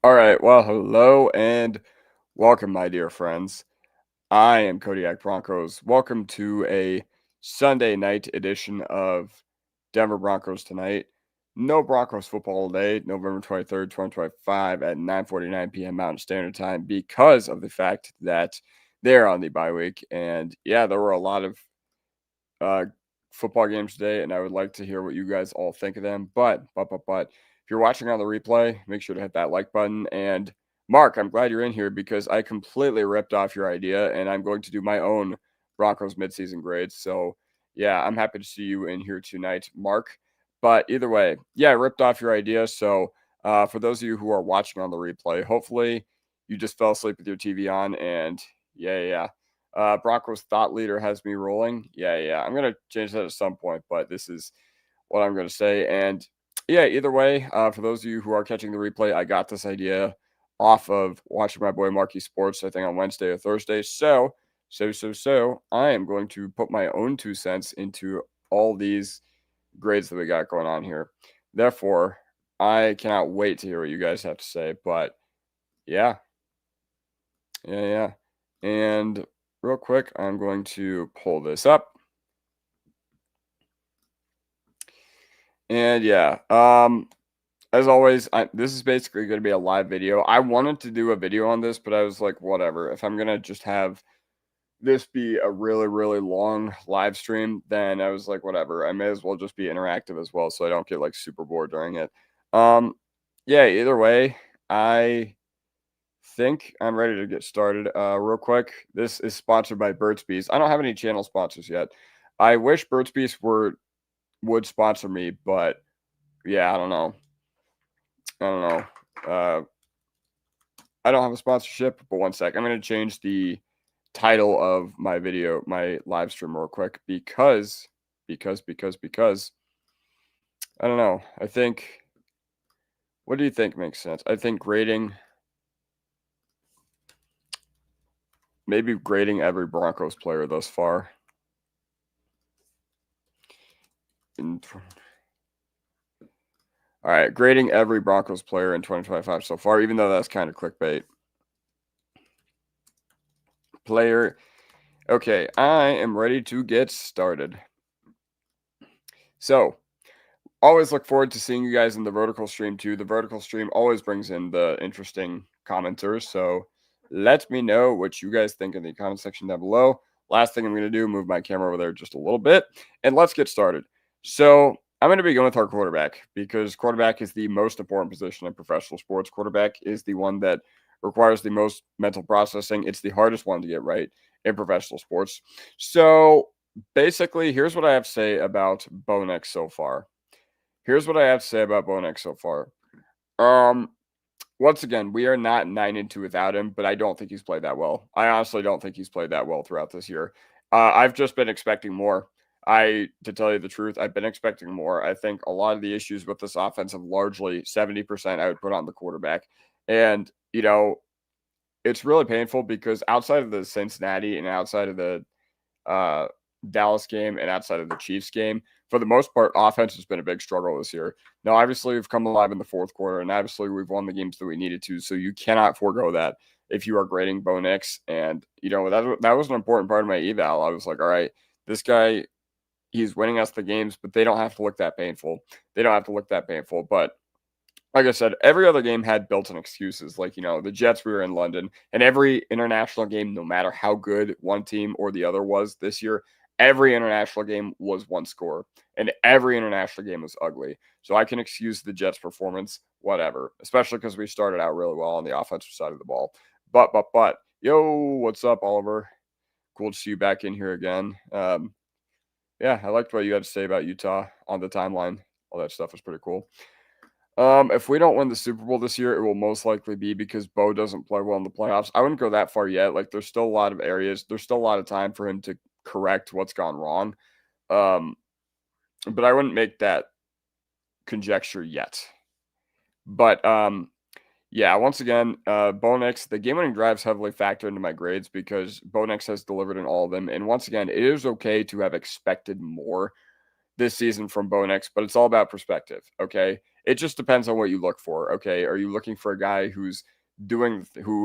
All right. Well, hello and welcome, my dear friends. I am Kodiak Broncos. Welcome to a Sunday night edition of Denver Broncos Tonight. No Broncos football today, November 23rd, 2025 at 9:49 p.m. Mountain Standard Time because of the fact that they're on the bye week. And yeah, there were a lot of uh, football games today, and I would like to hear what you guys all think of them. But, if you're watching on the replay, make sure to hit that like button. And Mark, I'm glad you're in here because I completely ripped off your idea, and I'm going to do my own Broncos midseason grades. So, yeah, I'm happy to see you in here tonight, Mark. But either way, yeah, I ripped off your idea. So, for those of you who are watching on the replay, hopefully you just fell asleep with your TV on, and yeah. Broncos thought leader has me rolling. Yeah. I'm gonna change that at some point, but this is what I'm gonna say. And yeah, either way, for those of you who are catching the replay, I got this idea off of watching my boy Marky Sports, I think on Wednesday or Thursday. So, I am going to put my own 2 cents into all these grades that we got going on here. Therefore, I cannot wait to hear what you guys have to say. But yeah, yeah. And real quick, I'm going to pull this up. And yeah, as always, this is basically going to be a live video. I wanted to do a video on this, but I was like, whatever. If I'm going to just have this be a really, really long live stream, then I was like, whatever. I may as well just be interactive as well so I don't get like super bored during it. Um, yeah, either way, I think I'm ready to get started. Real quick, this is sponsored by Burt's Bees. I don't have any channel sponsors yet. I wish Burt's Bees would sponsor me, but yeah, I don't know. Uh, I don't have a sponsorship, but one sec. I'm going to change the title of my video, my live stream real quick because I don't know. I think, what do you think makes sense? I think maybe grading every Broncos player thus far. All right, grading every Broncos player in 2025 so far, even though that's kind of clickbait. Player. Okay, I am ready to get started. So, always look forward to seeing you guys in the vertical stream too. The vertical stream always brings in the interesting commenters. So, let me know what you guys think in the comment section down below. Last thing I'm going to do, move my camera over there just a little bit, and let's get started. So, I'm going to be going with our quarterback because quarterback is the most important position in professional sports. Quarterback is the one that requires the most mental processing. It's the hardest one to get right in professional sports. So, basically, here's what I have to say about Bo Nix so far. Um, Once again, we are not 9-2 without him, but I don't think he's played that well. I honestly don't think he's played that well throughout this year. I've just been expecting more. To tell you the truth, I've been expecting more. I think a lot of the issues with this offense have largely 70% I would put on the quarterback. And, it's really painful because outside of the Cincinnati and outside of the uh, Dallas game and outside of the Chiefs game, for the most part, offense has been a big struggle this year. Now, obviously, we've come alive in the fourth quarter, and obviously, we've won the games that we needed to. So you cannot forego that if you are grading Bo Nix. And that was an important part of my eval. I was like, all right, this guy, he's winning us the games, but they don't have to look that painful. But like I said, every other game had built-in excuses. Like, the Jets, we were in London, and every international game, no matter how good one team or the other was this year, every international game was one score, and every international game was ugly. So I can excuse the Jets' performance, whatever, especially because we started out really well on the offensive side of the ball. But, yo, what's up, Oliver? Cool to see you back in here again. Yeah, I liked what you had to say about Utah on the timeline. All that stuff was pretty cool. If we don't win the Super Bowl this year, it will most likely be because Bo doesn't play well in the playoffs. I wouldn't go that far yet. Like, there's still a lot of areas. There's still a lot of time for him to correct what's gone wrong. Um, but I wouldn't make that conjecture yet. But yeah, once again, Bo Nix, the game-winning drives heavily factor into my grades because Bo Nix has delivered in all of them. And once again, it is okay to have expected more this season from Bo Nix, but it's all about perspective. Okay. It just depends on what you look for. Okay. Are you looking for a guy who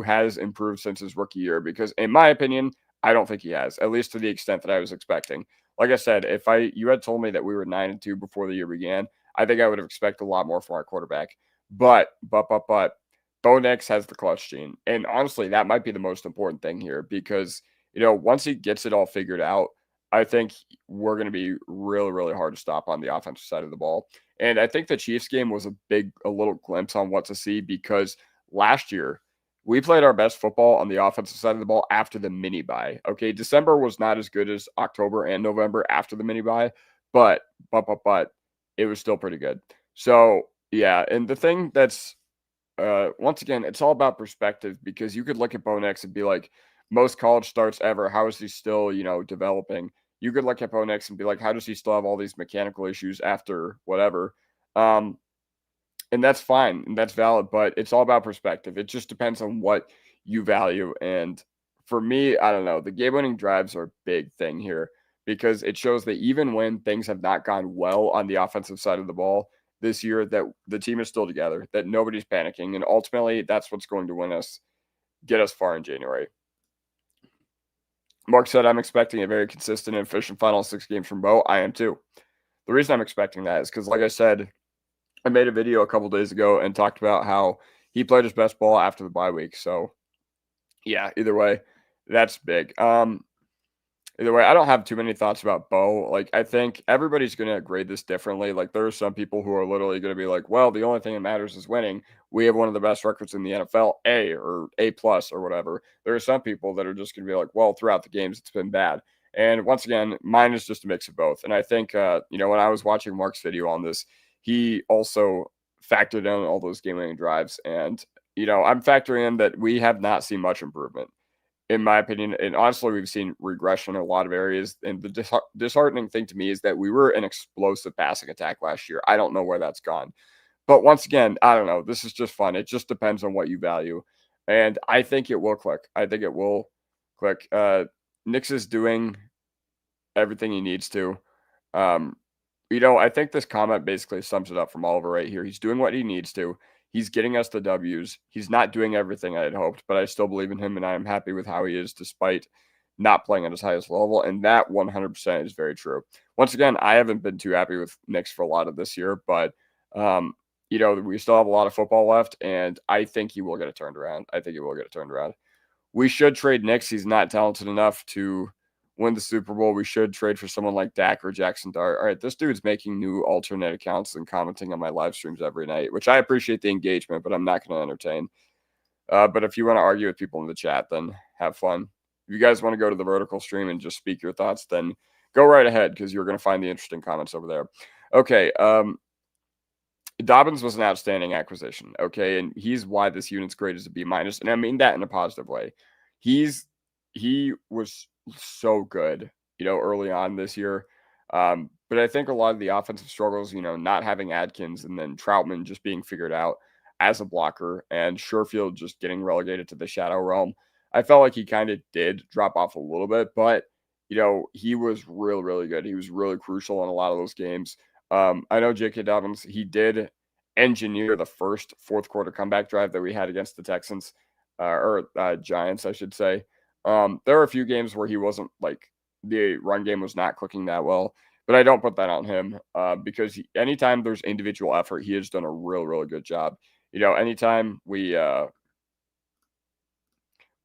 has improved since his rookie year? Because in my opinion, I don't think he has, at least to the extent that I was expecting. Like I said, if you had told me that we were 9-2 before the year began, I think I would have expected a lot more from our quarterback. But Bo Nix has the clutch gene. And honestly, that might be the most important thing here because, once he gets it all figured out, I think we're going to be really, really hard to stop on the offensive side of the ball. And I think the Chiefs game was a little glimpse on what to see because last year we played our best football on the offensive side of the ball after the mini bye. Okay. December was not as good as October and November after the mini bye, but it was still pretty good. So, yeah. And the thing that's, once again, it's all about perspective because you could look at Bo Nix and be like, most college starts ever. How is he still, developing? You could look at Bo Nix and be like, how does he still have all these mechanical issues after whatever? And that's fine and that's valid, but it's all about perspective. It just depends on what you value. And for me, I don't know, the game winning drives are a big thing here because it shows that even when things have not gone well on the offensive side of the ball this year, that the team is still together, that nobody's panicking. And ultimately, that's what's going to get us far in January. Mark said, I'm expecting a very consistent and efficient final 6 games from Bo. I am too. The reason I'm expecting that is because, like I said, I made a video a couple days ago and talked about how he played his best ball after the bye week. So, yeah, either way, that's big. Either way, I don't have too many thoughts about Bo. Like, I think everybody's going to grade this differently. Like, there are some people who are literally going to be like, well, the only thing that matters is winning. We have one of the best records in the NFL, A or A plus or whatever. There are some people that are just going to be like, well, throughout the games, it's been bad. And once again, mine is just a mix of both. And I think, when I was watching Mark's video on this, he also factored in all those game-winning drives. And, I'm factoring in that we have not seen much improvement in my opinion. And honestly, we've seen regression in a lot of areas. And the disheartening thing to me is that we were an explosive passing attack last year. I don't know where that's gone. But once again, I don't know. This is just fun. It just depends on what you value. And I think it will click. I think it will click. Nix is doing everything he needs to. I think this comment basically sums it up from Oliver right here. He's doing what he needs to. He's getting us the W's. He's not doing everything I had hoped, but I still believe in him, and I am happy with how he is despite not playing at his highest level, and that 100% is very true. Once again, I haven't been too happy with Nix for a lot of this year, but, we still have a lot of football left, and I think he will get it turned around. We should trade Nix. He's not talented enough to win the Super Bowl. We should trade for someone like Dak or Jackson Dart. All right, this dude's making new alternate accounts and commenting on my live streams every night, which I appreciate the engagement, but I'm not going to entertain. But if you want to argue with people in the chat, then have fun. If you guys want to go to the vertical stream and just speak your thoughts, then go right ahead because you're going to find the interesting comments over there. Okay, Dobbins was an outstanding acquisition, okay, and he's why this unit's grade is a B minus, and I mean that in a positive way. He was so good, early on this year. But I think a lot of the offensive struggles, not having Adkins and then Troutman just being figured out as a blocker and Sherfield just getting relegated to the shadow realm, I felt like he kind of did drop off a little bit, but, he was really, really good. He was really crucial in a lot of those games. I know J.K. Dobbins, he did engineer the first fourth quarter comeback drive that we had against the Texans, or Giants, I should say. There were a few games where he wasn't like the run game was not clicking that well, but I don't put that on him because anytime there's individual effort, he has done a real, really good job. Anytime we, what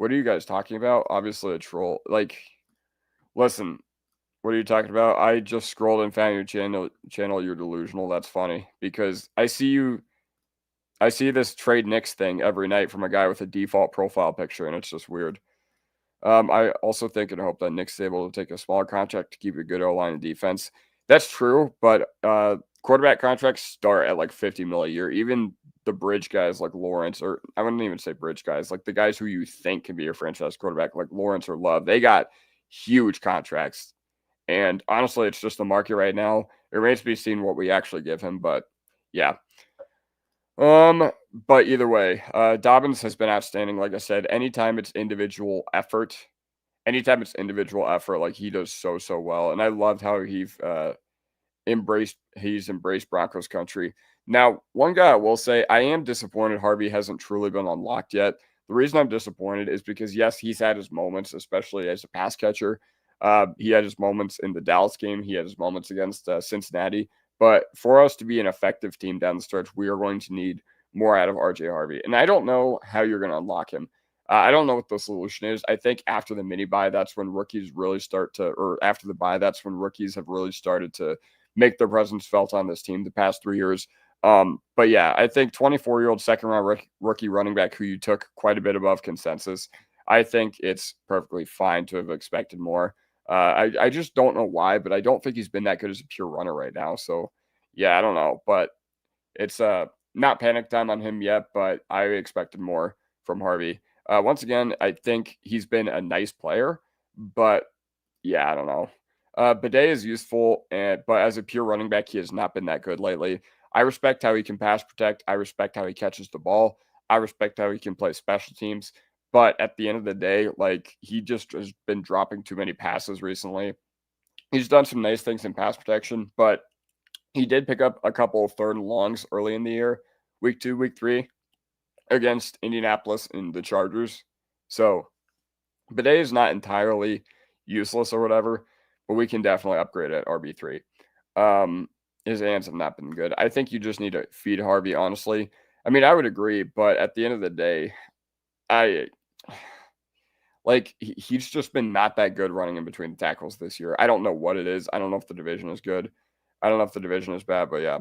are you guys talking about? Obviously a troll. Like, listen, what are you talking about? I just scrolled and found your channel. You're delusional. That's funny because I see this trade Nix thing every night from a guy with a default profile picture, and it's just weird. I also think and hope that Nick's is able to take a smaller contract to keep a good O-line and defense. That's true, but quarterback contracts start at like $50 million a year. Even the bridge guys like Lawrence, or I wouldn't even say bridge guys, like the guys who you think can be a franchise quarterback like Lawrence or Love, they got huge contracts. And honestly, it's just the market right now. It remains to be seen what we actually give him, but yeah. But either way, Dobbins has been outstanding. Like I said, anytime it's individual effort, like he does so well. And I loved how he he's embraced Broncos country. Now, one guy I will say, I am disappointed Harvey hasn't truly been unlocked yet. The reason I'm disappointed is because, yes, he's had his moments, especially as a pass catcher. He had his moments in the Dallas game. He had his moments against Cincinnati. But for us to be an effective team down the stretch, we are going to need more out of RJ Harvey. And I don't know how you're going to unlock him. I don't know what the solution is. I think after the mini bye, that's when rookies really start to, or after the bye, that's when rookies have really started to make their presence felt on this team the past 3 years. But yeah, I think 24-year-old second-round rookie running back who you took quite a bit above consensus, I think it's perfectly fine to have expected more. I just don't know why, but I don't think he's been that good as a pure runner right now. So yeah, I don't know, but it's not panic time on him yet, but I expected more from Harvey. Once again, I think he's been a nice player, but yeah, I don't know. Bidet is useful, but as a pure running back, he has not been that good lately. I respect how he can pass protect. I respect how he catches the ball. I respect how he can play special teams. But at the end of the day, like, he just has been dropping too many passes recently. He's done some nice things in pass protection, but he did pick up a couple of third and longs early in the year, week 2, week 3, against Indianapolis and the Chargers. So Bidet is not entirely useless or whatever, but we can definitely upgrade at RB3. His hands have not been good. I think you just need to feed Harvey, honestly. I mean, I would agree, but at the end of the day, he's just been not that good running in between the tackles this year. I don't know what it is. I don't know if the division is good. I don't know if the division is bad, but yeah,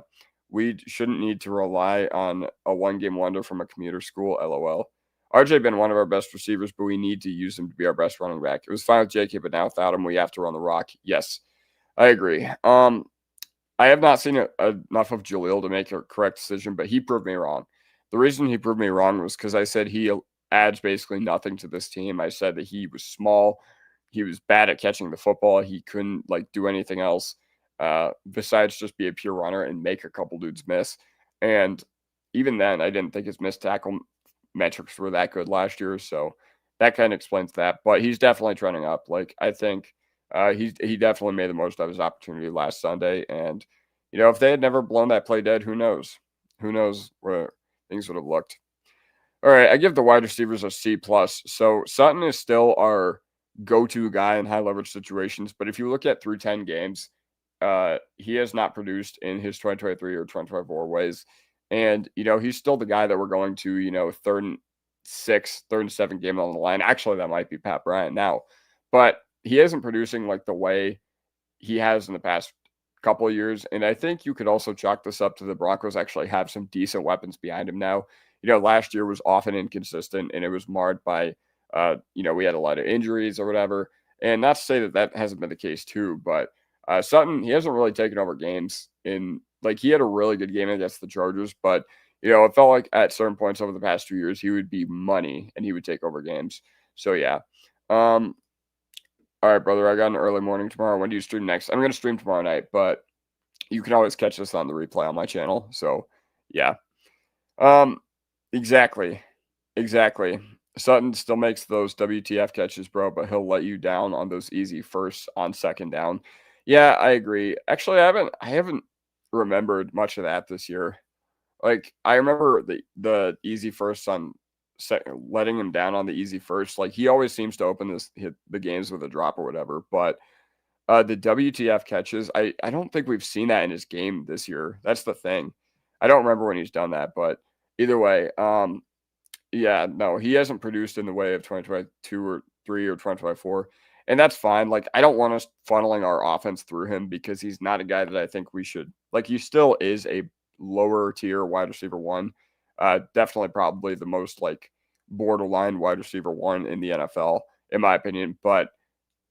we shouldn't need to rely on a one-game wonder from a commuter school, LOL. RJ been one of our best receivers, but we need to use him to be our best running back. It was fine with JK, but now without him, we have to run the rock. Yes, I agree. I have not seen enough of Jaleel to make a correct decision, but he proved me wrong. The reason he proved me wrong was because I said he adds basically nothing to this team. I said that he was small. He was bad at catching the football. He couldn't do anything else besides just be a pure runner and make a couple dudes miss. And even then, I didn't think his missed tackle metrics were that good last year. So that kind of explains that. But he's definitely trending up. I think he definitely made the most of his opportunity last Sunday. And, if they had never blown that play dead, who knows? Who knows where things would have looked. All right, I give the wide receivers a C+. So Sutton is still our go-to guy in high-leverage situations. But if you look at through 10 games, he has not produced in his 2023 or 2024 ways. And, he's still the guy that we're going to, 3rd and 6, 3rd and 7 game on the line. Actually, that might be Pat Bryant now. But he isn't producing the way he has in the past couple of years. And I think you could also chalk this up to the Broncos actually have some decent weapons behind him now. Last year was often inconsistent and it was marred by, we had a lot of injuries or whatever. And not to say that hasn't been the case too, but Sutton, he hasn't really taken over games he had a really good game against the Chargers, but it felt like at certain points over the past 2 years, he would be money and he would take over games. So yeah. All right, brother, I got an early morning tomorrow. When do you stream next? I'm going to stream tomorrow night, but you can always catch this on the replay on my channel. So yeah. Exactly. Sutton still makes those WTF catches, bro, but he'll let you down on those easy firsts on second down. Yeah, I agree. Actually, I haven't remembered much of that this year. I remember the easy first on letting him down on the easy first. He always seems to open the games with a drop or whatever. But the WTF catches, I don't think we've seen that in his game this year. That's the thing. I don't remember when he's done that, but either way, yeah, no, he hasn't produced in the way of 2022 or 3 or 2024. And that's fine. I don't want us funneling our offense through him because he's not a guy that I think we should. He still is a lower tier wide receiver 1. Definitely probably the most borderline wide receiver 1 in the NFL, in my opinion. But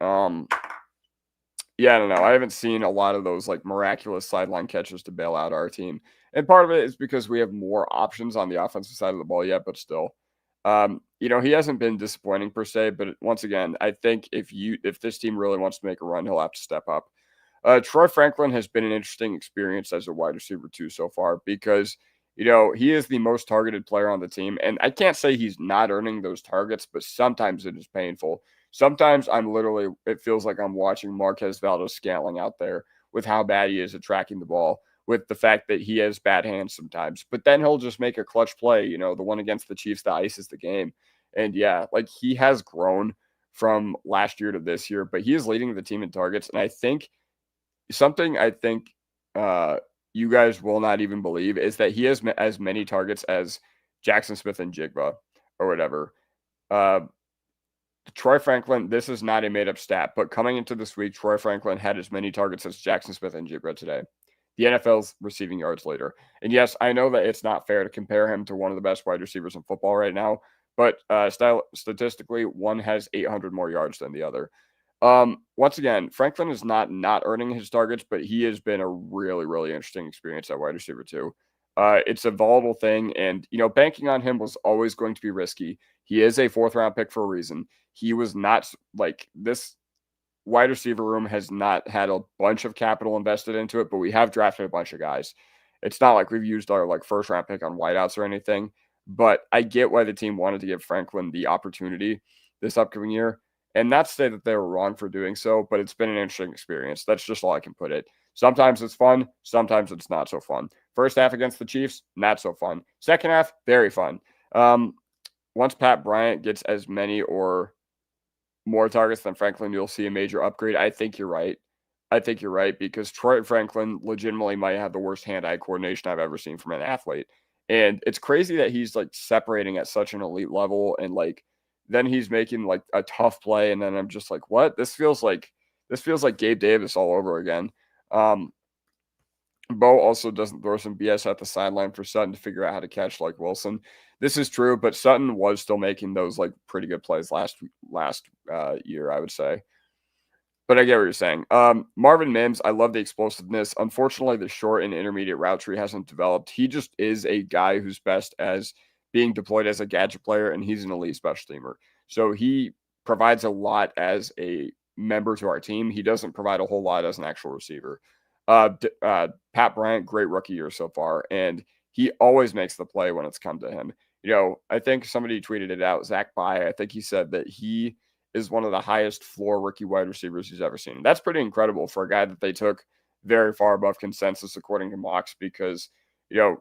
yeah, I don't know. I haven't seen a lot of those miraculous sideline catches to bail out our team. And part of it is because we have more options on the offensive side of the ball yet, but still. He hasn't been disappointing per se, but once again, I think if this team really wants to make a run, he'll have to step up. Troy Franklin has been an interesting experience as a wide receiver too so far because, he is the most targeted player on the team. And I can't say he's not earning those targets, but sometimes it is painful. Sometimes it feels like I'm watching Marquez Valdez-Scantling out there with how bad he is at tracking the ball, with the fact that he has bad hands sometimes. But then he'll just make a clutch play, the one against the Chiefs that ices the game. And yeah, like he has grown from last year to this year, but he is leading the team in targets. And I think something you guys will not even believe is that he has as many targets as Jackson Smith and Jigba or whatever. Troy Franklin, this is not a made-up stat, but coming into this week, Troy Franklin had as many targets as Jackson Smith and Jigba today. The NFL's receiving yards leader. And yes, I know that it's not fair to compare him to one of the best wide receivers in football right now, but statistically, one has 800 more yards than the other. Once again, Franklin is not earning his targets, but he has been a really, really interesting experience at wide receiver too. It's a volatile thing, and banking on him was always going to be risky. He is a 4th-round pick for a reason. He was not like this. Wide receiver room has not had a bunch of capital invested into it, but we have drafted a bunch of guys. It's not like we've used our 1st-round pick on wideouts or anything, but I get why the team wanted to give Franklin the opportunity this upcoming year. And not to say that they were wrong for doing so, but it's been an interesting experience. That's just all I can put it. Sometimes it's fun. Sometimes it's not so fun. First half against the Chiefs, not so fun. Second half, very fun. Once Pat Bryant gets as many or more targets than Franklin, you'll see a major upgrade. I think you're right. Because Troy Franklin legitimately might have the worst hand-eye coordination I've ever seen from an athlete. And it's crazy that he's separating at such an elite level, and then he's making a tough play, and then I'm just like, what? This feels like Gabe Davis all over again. Bo also doesn't throw some BS at the sideline for Sutton to figure out how to catch like Wilson. This is true, but Sutton was still making those pretty good plays last year, I would say. But I get what you're saying. Marvin Mims, I love the explosiveness. Unfortunately, the short and intermediate route tree hasn't developed. He just is a guy who's best as being deployed as a gadget player, and he's an elite special teamer. So he provides a lot as a member to our team. He doesn't provide a whole lot as an actual receiver. Pat Bryant, great rookie year so far, and he always makes the play when it's come to him. I think somebody tweeted it out, Zach Bye. I think he said that he is one of the highest floor rookie wide receivers he's ever seen. That's pretty incredible for a guy that they took very far above consensus according to mocks, because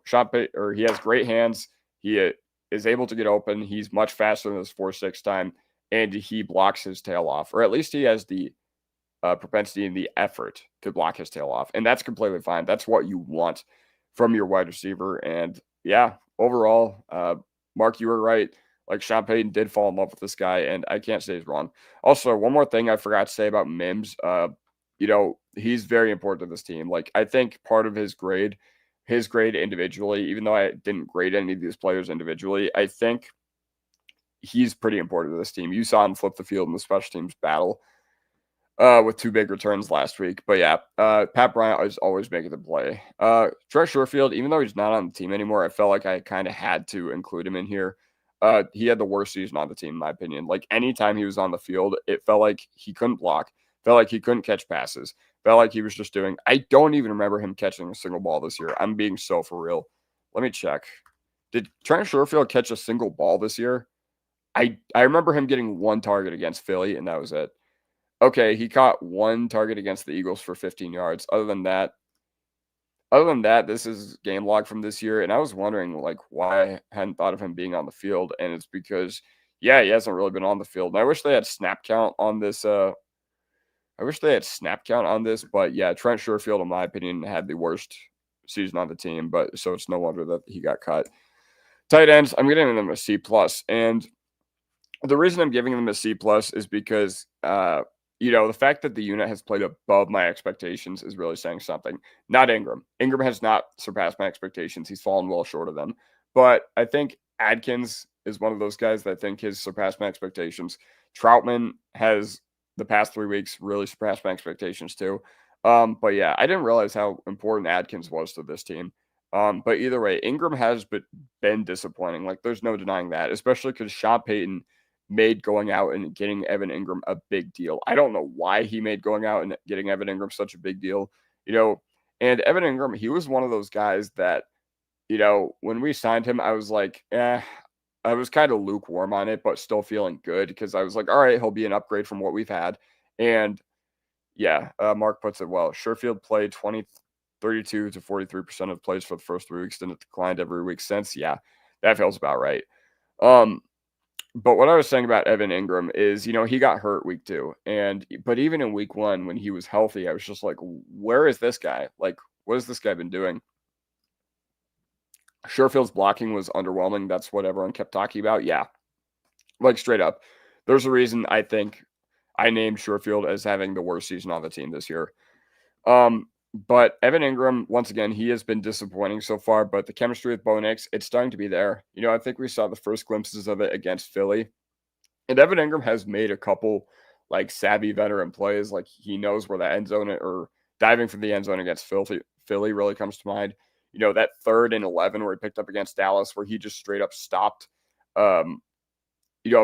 Sean Payton, he has great hands. He is able to get open. He's much faster than his 4.6 time, and he blocks his tail off, or at least he has the propensity and the effort to block his tail off, and that's completely fine. That's what you want from your wide receiver. And yeah, overall, Mark, you were right. Sean Payton did fall in love with this guy, and I can't say he's wrong. Also, one more thing I forgot to say about Mims. He's very important to this team. I think part of his grade individually, even though I didn't grade any of these players individually, I think he's pretty important to this team. You saw him flip the field in the special teams battle with 2 big returns last week. But yeah, Pat Bryant is always making the play. Trey Sherfield, even though he's not on the team anymore, I felt like I kind of had to include him in here. He had the worst season on the team, in my opinion. Anytime he was on the field, it felt like he couldn't block, felt like he couldn't catch passes, felt like he was just doing. I don't even remember him catching a single ball this year. I'm being so for real. Let me check. Did Trent Sherfield catch a single ball this year? I remember him getting 1 target against Philly, and that was it. Okay, he caught 1 target against the Eagles for 15 yards. Other than that, this is game log from this year, and I was wondering why I hadn't thought of him being on the field, and it's because he hasn't really been on the field. And I wish they had snap count on this. But yeah, Trent Sherfield, in my opinion, had the worst season on the team, but so it's no wonder that he got cut. Tight ends, I'm giving them a C+, and the reason I'm giving them a C+ is because the fact that the unit has played above my expectations is really saying something. Not Ingram. Ingram has not surpassed my expectations. He's fallen well short of them. But I think Adkins is one of those guys that I think has surpassed my expectations. Troutman has, the past 3 weeks, really surpassed my expectations too. But yeah, I didn't realize how important Adkins was to this team. But either way, Ingram has been disappointing. There's no denying that, especially because Sean Payton made going out and getting Evan Ingram a big deal. I don't know why he made going out and getting Evan Ingram such a big deal, and Evan Ingram, he was one of those guys that, when we signed him, I was like, I was kind of lukewarm on it, but still feeling good because I was like, all right, he'll be an upgrade from what we've had. And Yeah, Mark puts it well. Sherfield played 32 to 43% of plays for the first 3 weeks, then it declined every week since. Yeah, that feels about right. Um, but what I was saying about Evan Ingram is, he got hurt week 2, but even in week 1 when he was healthy, I was just like, where is this guy? Like, what has this guy been doing? Sherfield's blocking was underwhelming. That's what everyone kept talking about. Yeah, like straight up. There's a reason I think I named Sherfield as having the worst season on the team this year. But Evan Ingram, once again, he has been disappointing so far, but the chemistry with Bo Nix, it's starting to be there. I think we saw the first glimpses of it against Philly. And Evan Ingram has made a couple like savvy veteran plays. Like he knows where the end zone or diving for the end zone against Philly really comes to mind. That 3rd and 11 where he picked up against Dallas, where he just straight up stopped, um,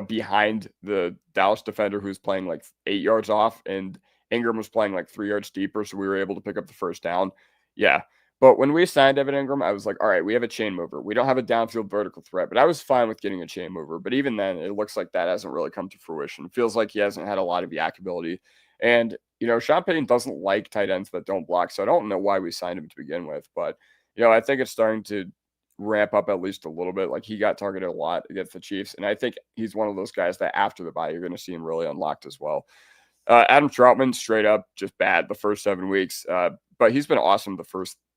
behind the Dallas defender who's playing like 8 yards off, and Ingram was playing like 3 yards deeper, so we were able to pick up the first down. Yeah. But when we signed Evan Ingram, I was like, all right, we have a chain mover. We don't have a downfield vertical threat, but I was fine with getting a chain mover. But even then, it looks like that hasn't really come to fruition. It feels like he hasn't had a lot of yak ability. And, Sean Payton doesn't like tight ends that don't block, so I don't know why we signed him to begin with. But, I think it's starting to ramp up at least a little bit. Like he got targeted a lot against the Chiefs. And I think he's one of those guys that after the bye, you're going to see him really unlocked as well. Adam Troutman, straight up, just bad the first 7 weeks. But he's been awesome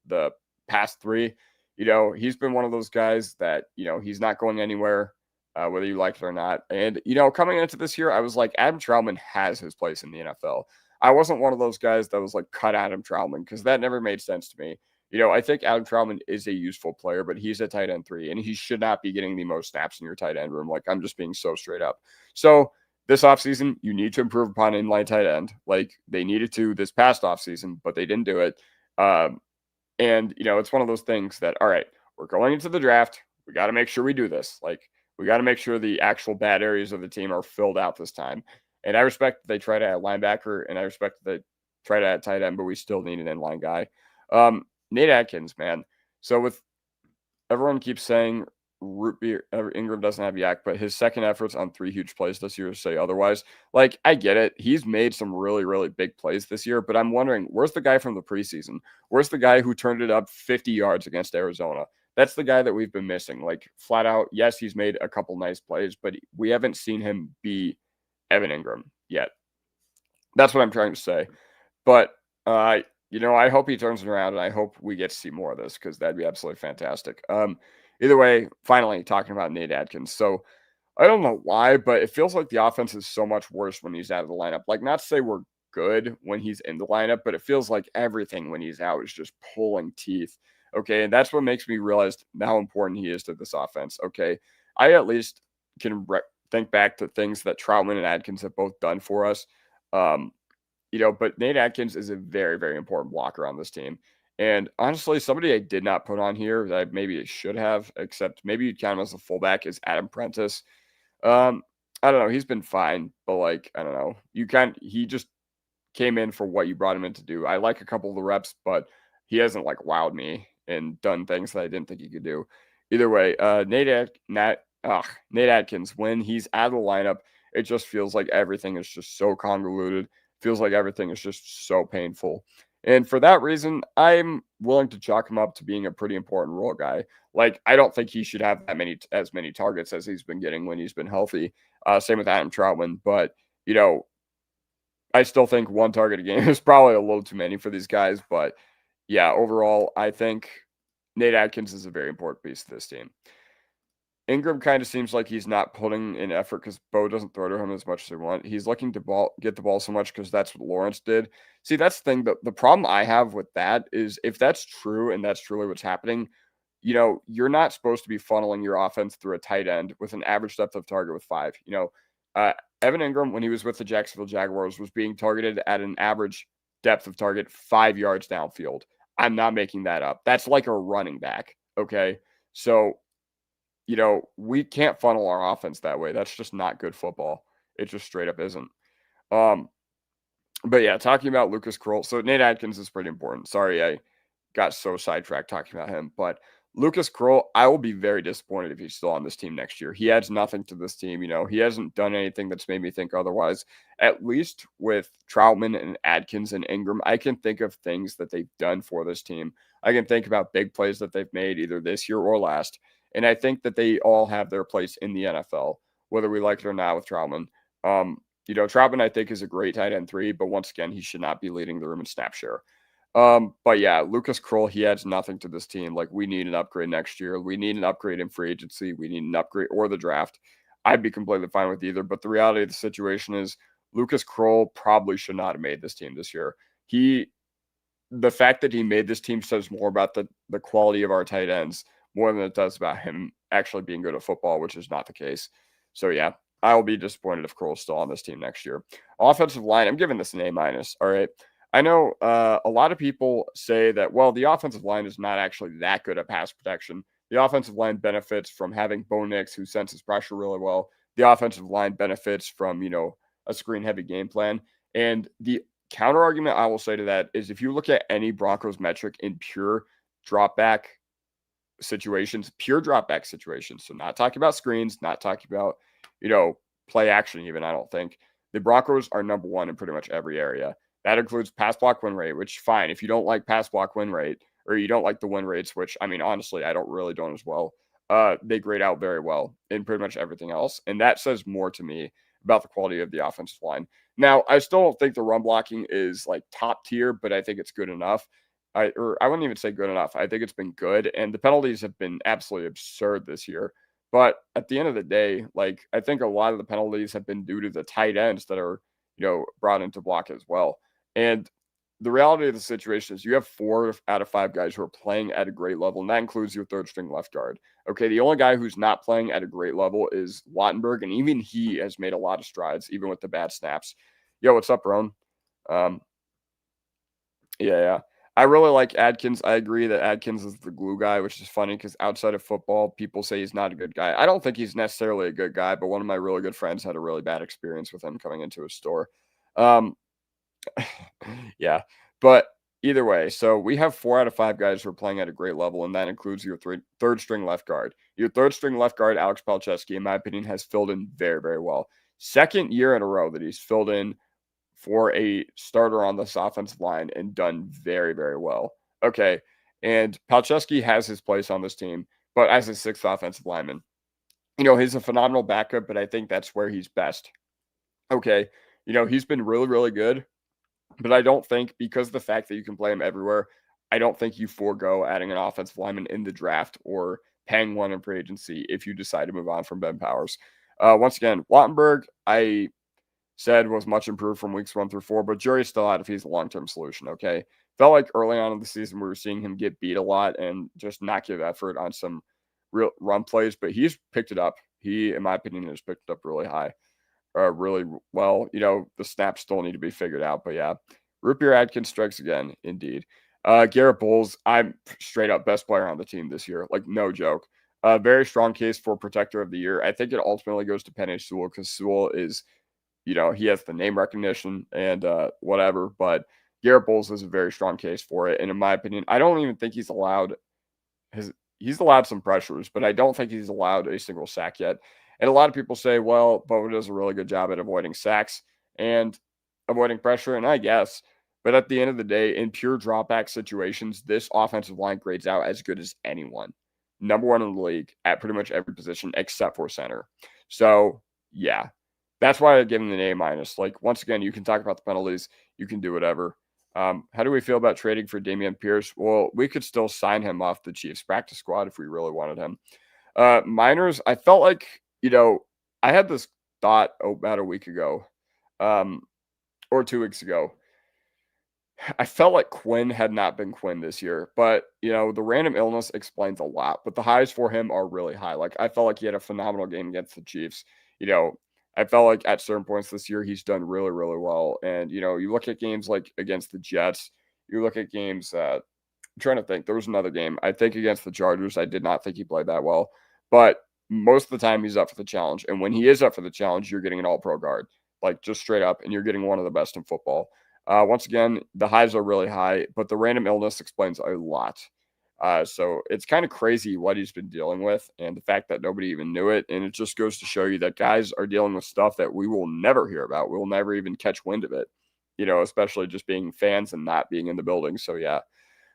the past 3. He's been one of those guys that, he's not going anywhere, whether you like it or not. And, coming into this year, I was like, Adam Troutman has his place in the NFL. I wasn't one of those guys that was like, cut Adam Troutman, because that never made sense to me. I think Adam Troutman is a useful player, but he's a tight end 3, and he should not be getting the most snaps in your tight end room. Like, I'm just being so straight up. So, this offseason, you need to improve upon inline tight end. Like, they needed to this past offseason, but they didn't do it. And, it's one of those things that, all right, we're going into the draft. We got to make sure we do this. Like, we got to make sure the actual bad areas of the team are filled out this time. And I respect that they try to add linebacker, and I respect that they try to add tight end, but we still need an inline guy. Nate Atkins, man. So with everyone keeps saying root beer, Ingram doesn't have yak, but his second efforts on 3 huge plays this year say otherwise. Like, I get it. He's made some really, really big plays this year, but I'm wondering, where's the guy from the preseason? Where's the guy who turned it up 50 yards against Arizona? That's the guy that we've been missing. Like, flat out, yes, he's made a couple nice plays, but we haven't seen him be Evan Ingram yet. That's what I'm trying to say. But, I hope he turns it around, and I hope we get to see more of this, because that'd be absolutely fantastic. Either way, finally talking about Nate Atkins. So I don't know why, but it feels like the offense is so much worse when he's out of the lineup. Like, not to say we're good when he's in the lineup, but it feels like everything when he's out is just pulling teeth. Okay, and that's what makes me realize how important he is to this offense. Okay, I at least can think back to things that Troutman and Atkins have both done for us. But Nate Atkins is a very, very important blocker on this team. And honestly, somebody I did not put on here that maybe should have, except maybe you'd count him as a fullback, is Adam Prentice. I don't know. He's been fine, but like, I don't know. He just came in for what you brought him in to do. I like a couple of the reps, but he hasn't like wowed me and done things that I didn't think he could do. Either way, Nate Atkins, when he's out of the lineup, it just feels like everything is just so convoluted. Feels like everything is just so painful. And for that reason, I'm willing to chalk him up to being a pretty important role guy. Like, I don't think he should have as many targets as he's been getting when he's been healthy. Same with Adam Troutman. But, I still think 1 target a game is probably a little too many for these guys. But yeah, overall, I think Nate Atkins is a very important piece of this team. Ingram kind of seems like he's not putting in effort because Bo doesn't throw to him as much as they want. He's looking to get the ball so much because that's what Lawrence did. See, that's the thing. The problem I have with that is if that's true and that's truly what's happening, you're not supposed to be funneling your offense through a tight end with an average depth of target with 5. Evan Ingram, when he was with the Jacksonville Jaguars, was being targeted at an average depth of target 5 yards downfield. I'm not making that up. That's like a running back. Okay. So, we can't funnel our offense that way. That's just not good football. It just straight up isn't. But yeah, talking about Lucas Kroll. So Nate Atkins is pretty important. Sorry, I got so sidetracked talking about him. But Lucas Kroll, I will be very disappointed if he's still on this team next year. He adds nothing to this team. He hasn't done anything that's made me think otherwise. At least with Troutman and Adkins and Ingram, I can think of things that they've done for this team. I can think about big plays that they've made either this year or last. And I think that they all have their place in the NFL, whether we like it or not with Troutman. Troutman, I think, is a great tight end 3, but once again, he should not be leading the room in snap share. But yeah, Lucas Kroll, he adds nothing to this team. Like, we need an upgrade next year. We need an upgrade in free agency. We need an upgrade or the draft. I'd be completely fine with either. But the reality of the situation is Lucas Kroll probably should not have made this team this year. The fact that he made this team says more about the quality of our tight ends more than it does about him actually being good at football, which is not the case. So yeah, I will be disappointed if Kroll's still on this team next year. Offensive line, I'm giving this an A-. All right. I know a lot of people say that, well, the offensive line is not actually that good at pass protection. The offensive line benefits from having Bo Nix, who senses pressure really well. The offensive line benefits from, a screen-heavy game plan. And the counter argument I will say to that is if you look at any Broncos metric in pure drop-back situations, so not talking about screens, not talking about, play action even, I don't think. The Broncos are number 1 in pretty much every area. That includes pass block win rate, which fine. If you don't like pass block win rate or you don't like the win rates, which I mean, honestly, I don't as well. They grade out very well in pretty much everything else. And that says more to me about the quality of the offensive line. Now, I still don't think the run blocking is like top tier, but I think it's good enough. I wouldn't even say good enough. I think it's been good. And the penalties have been absolutely absurd this year. But at the end of the day, like, I think a lot of the penalties have been due to the tight ends that are, brought into block as well. And the reality of the situation is you have 4 out of 5 guys who are playing at a great level, and that includes your third string left guard. Okay, the only guy who's not playing at a great level is Wattenberg, and even he has made a lot of strides, even with the bad snaps. Yo, what's up, Roan? Yeah. I really like Adkins. I agree that Adkins is the glue guy, which is funny because outside of football, people say he's not a good guy. I don't think he's necessarily a good guy, but one of my really good friends had a really bad experience with him coming into his store. Yeah, but either way, so we have 4 out of 5 guys who are playing at a great level, and that includes your third string left guard. Your third string left guard, Alex Palczewski, in my opinion, has filled in very, very well. Second year in a row that he's filled in for a starter on this offensive line and done very, very well. Okay, and Palczewski has his place on this team, but as a 6th offensive lineman, he's a phenomenal backup, but I think that's where he's best. Okay, he's been really, really good. But I don't think, because of the fact that you can play him everywhere, I don't think you forego adding an offensive lineman in the draft or paying one in free agency if you decide to move on from Ben Powers. Once again, Wattenberg, I said was much improved from weeks 1 through 4, but jury's still out if he's a long-term solution, okay? Felt like early on in the season we were seeing him get beat a lot and just not give effort on some real run plays, but he's picked it up. He, in my opinion, has picked it up really high. Really well. The snaps still need to be figured out, but yeah, Root Beer Adkins strikes again, indeed. Garrett Bowles, I'm straight up best player on the team this year, like no joke. Very strong case for protector of the year. I think it ultimately goes to Penei Sewell because Sewell is, he has the name recognition and whatever, but Garrett Bowles is a very strong case for it. And in my opinion, I don't even think he's allowed some pressures, but I don't think he's allowed a single sack yet. And a lot of people say, well, Bo does a really good job at avoiding sacks and avoiding pressure, and I guess. But at the end of the day, in pure dropback situations, this offensive line grades out as good as anyone. Number 1 in the league at pretty much every position except for center. So, yeah, that's why I give him an A-. Like, once again, you can talk about the penalties. You can do whatever. How do we feel about trading for Dameon Pierce? Well, we could still sign him off the Chiefs practice squad if we really wanted him. Miners, I felt like, I had this thought about a week ago, or 2 weeks ago. I felt like Quinn had not been Quinn this year, but, the random illness explains a lot, but the highs for him are really high. Like, I felt like he had a phenomenal game against the Chiefs. I felt like at certain points this year, he's done really, really well. And, you look at games like against the Jets, you look at games, I'm trying to think, there was another game, I think against the Chargers, I did not think he played that well, but most of the time he's up for the challenge. And when he is up for the challenge, you're getting an all-pro guard, like just straight up, and you're getting one of the best in football. Once again, the highs are really high, but the random illness explains a lot. So it's kind of crazy what he's been dealing with and the fact that nobody even knew it. And it just goes to show you that guys are dealing with stuff that we will never hear about. We'll never even catch wind of it, especially just being fans and not being in the building. So, yeah,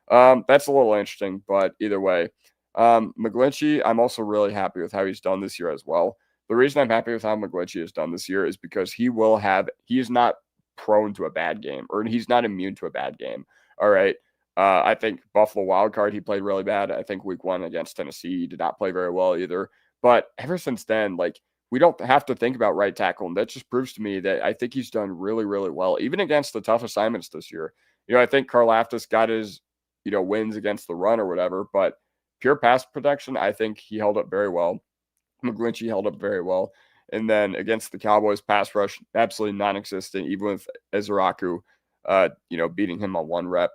that's a little interesting. But either way, McGlinchey, I'm also really happy with how he's done this year as well. The reason I'm happy with how McGlinchey has done this year is because he's not prone to a bad game, or he's not immune to a bad game. All right. I think Buffalo wildcard, he played really bad. I think week 1 against Tennessee, he did not play very well either. But ever since then, we don't have to think about right tackle. And that just proves to me that I think he's done really, really well, even against the tough assignments this year. I think Karlaftis got his, wins against the run or whatever, but pure pass protection, I think he held up very well. McGlinchey held up very well. And then against the Cowboys, pass rush, absolutely non-existent, even with Ezraku, beating him on 1 rep.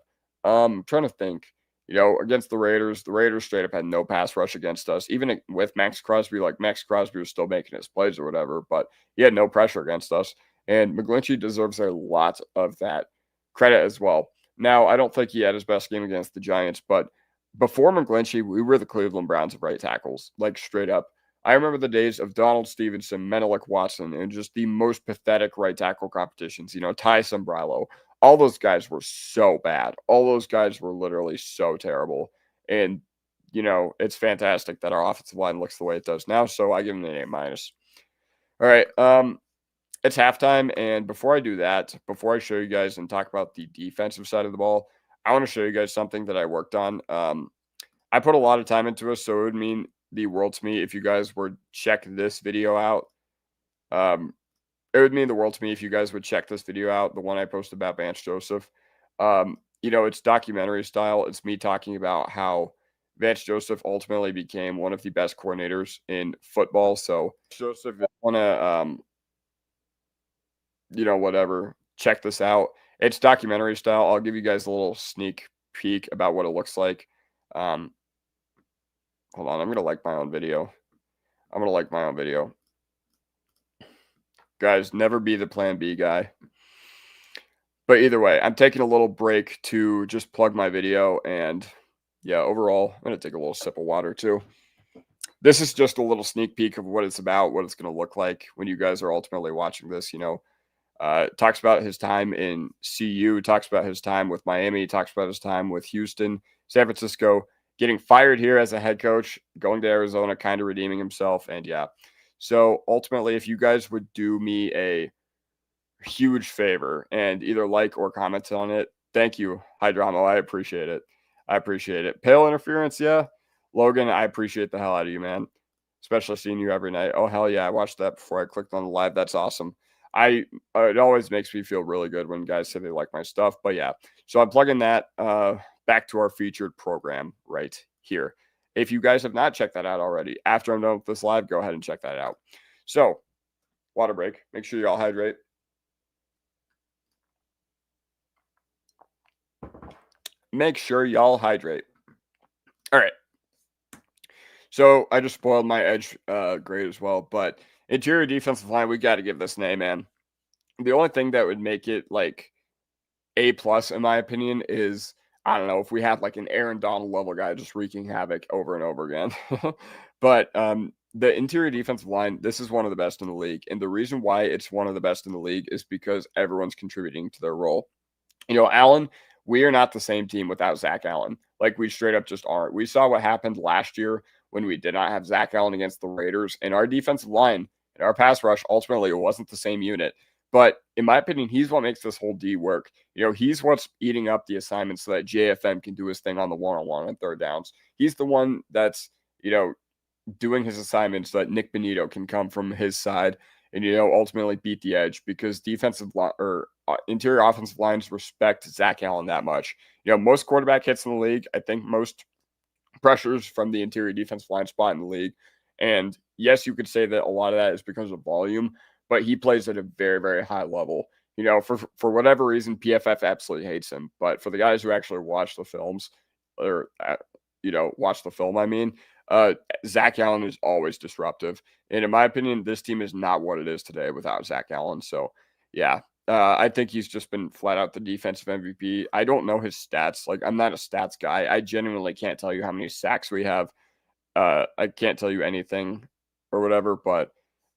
I'm trying to think, against the Raiders straight up had no pass rush against us. Even with Max Crosby, Max Crosby was still making his plays or whatever, but he had no pressure against us. And McGlinchey deserves a lot of that credit as well. Now, I don't think he had his best game against the Giants, but before McGlinchey, we were the Cleveland Browns of right tackles, straight up. I remember the days of Donald Stevenson, Menelik Watson, and just the most pathetic right tackle competitions. Ty Sombrello. All those guys were so bad. All those guys were literally so terrible. And, it's fantastic that our offensive line looks the way it does now. So I give them an A-. All right. It's halftime. And before I do that, before I show you guys and talk about the defensive side of the ball, I want to show you guys something that I worked on. I put a lot of time into it, so it would mean the world to me if you guys would check this video out. It would mean the world to me if you guys would check this video out, the one I posted about Vance Joseph. It's documentary style. It's me talking about how Vance Joseph ultimately became one of the best coordinators in football. So Joseph, if you want to, whatever, check this out. It's documentary style. I'll give you guys a little sneak peek about what it looks like. Hold on. I'm going to like my own video. Guys, never be the plan B guy. But either way, I'm taking a little break to just plug my video. And yeah, overall, I'm going to take a little sip of water too. This is just a little sneak peek of what it's about, what it's going to look like when you guys are ultimately watching this. Talks about his time in CU, talks about his time with Miami, talks about his time with Houston, San Francisco, getting fired here as a head coach, going to Arizona, kind of redeeming himself. And yeah, so ultimately, if you guys would do me a huge favor and either like or comment on it, thank you, Hydramo. I appreciate it. Pale interference, yeah. Logan, I appreciate the hell out of you, man. Especially seeing you every night. Oh, hell yeah. I watched that before I clicked on the live. That's awesome. It always makes me feel really good when guys say they like my stuff. But yeah, so I'm plugging that back to our featured program right here. If you guys have not checked that out already, after I'm done with this live, go ahead and check that out. So, water break. Make sure you all hydrate. All right. So, I just spoiled my edge grade as well. But interior defensive line, we got to give this an A, man. The only thing that would make it A+, in my opinion, is I don't know if we had an Aaron Donald level guy just wreaking havoc over and over again. But the interior defensive line, this is one of the best in the league. And the reason why it's one of the best in the league is because everyone's contributing to their role. Allen, we are not the same team without Zach Allen. We straight up just aren't. We saw what happened last year when we did not have Zach Allen against the Raiders. And our defensive line and our pass rush, ultimately, it wasn't the same unit. But in my opinion, he's what makes this whole D work. He's what's eating up the assignments so that JFM can do his thing on the one-on-one and third downs. He's the one that's, doing his assignments so that Nick Benito can come from his side and, ultimately beat the edge because interior offensive lines respect Zach Allen that much. Most quarterback hits in the league, I think most pressures from the interior defensive line spot in the league. And yes, you could say that a lot of that is because of volume, but he plays at a very, very high level. For whatever reason, PFF absolutely hates him. But for the guys who actually watch the films Zach Allen is always disruptive. And in my opinion, this team is not what it is today without Zach Allen. So, yeah, I think he's just been flat out the defensive MVP. I don't know his stats. Like, I'm not a stats guy. I genuinely can't tell you how many sacks we have. I can't tell you anything or whatever, but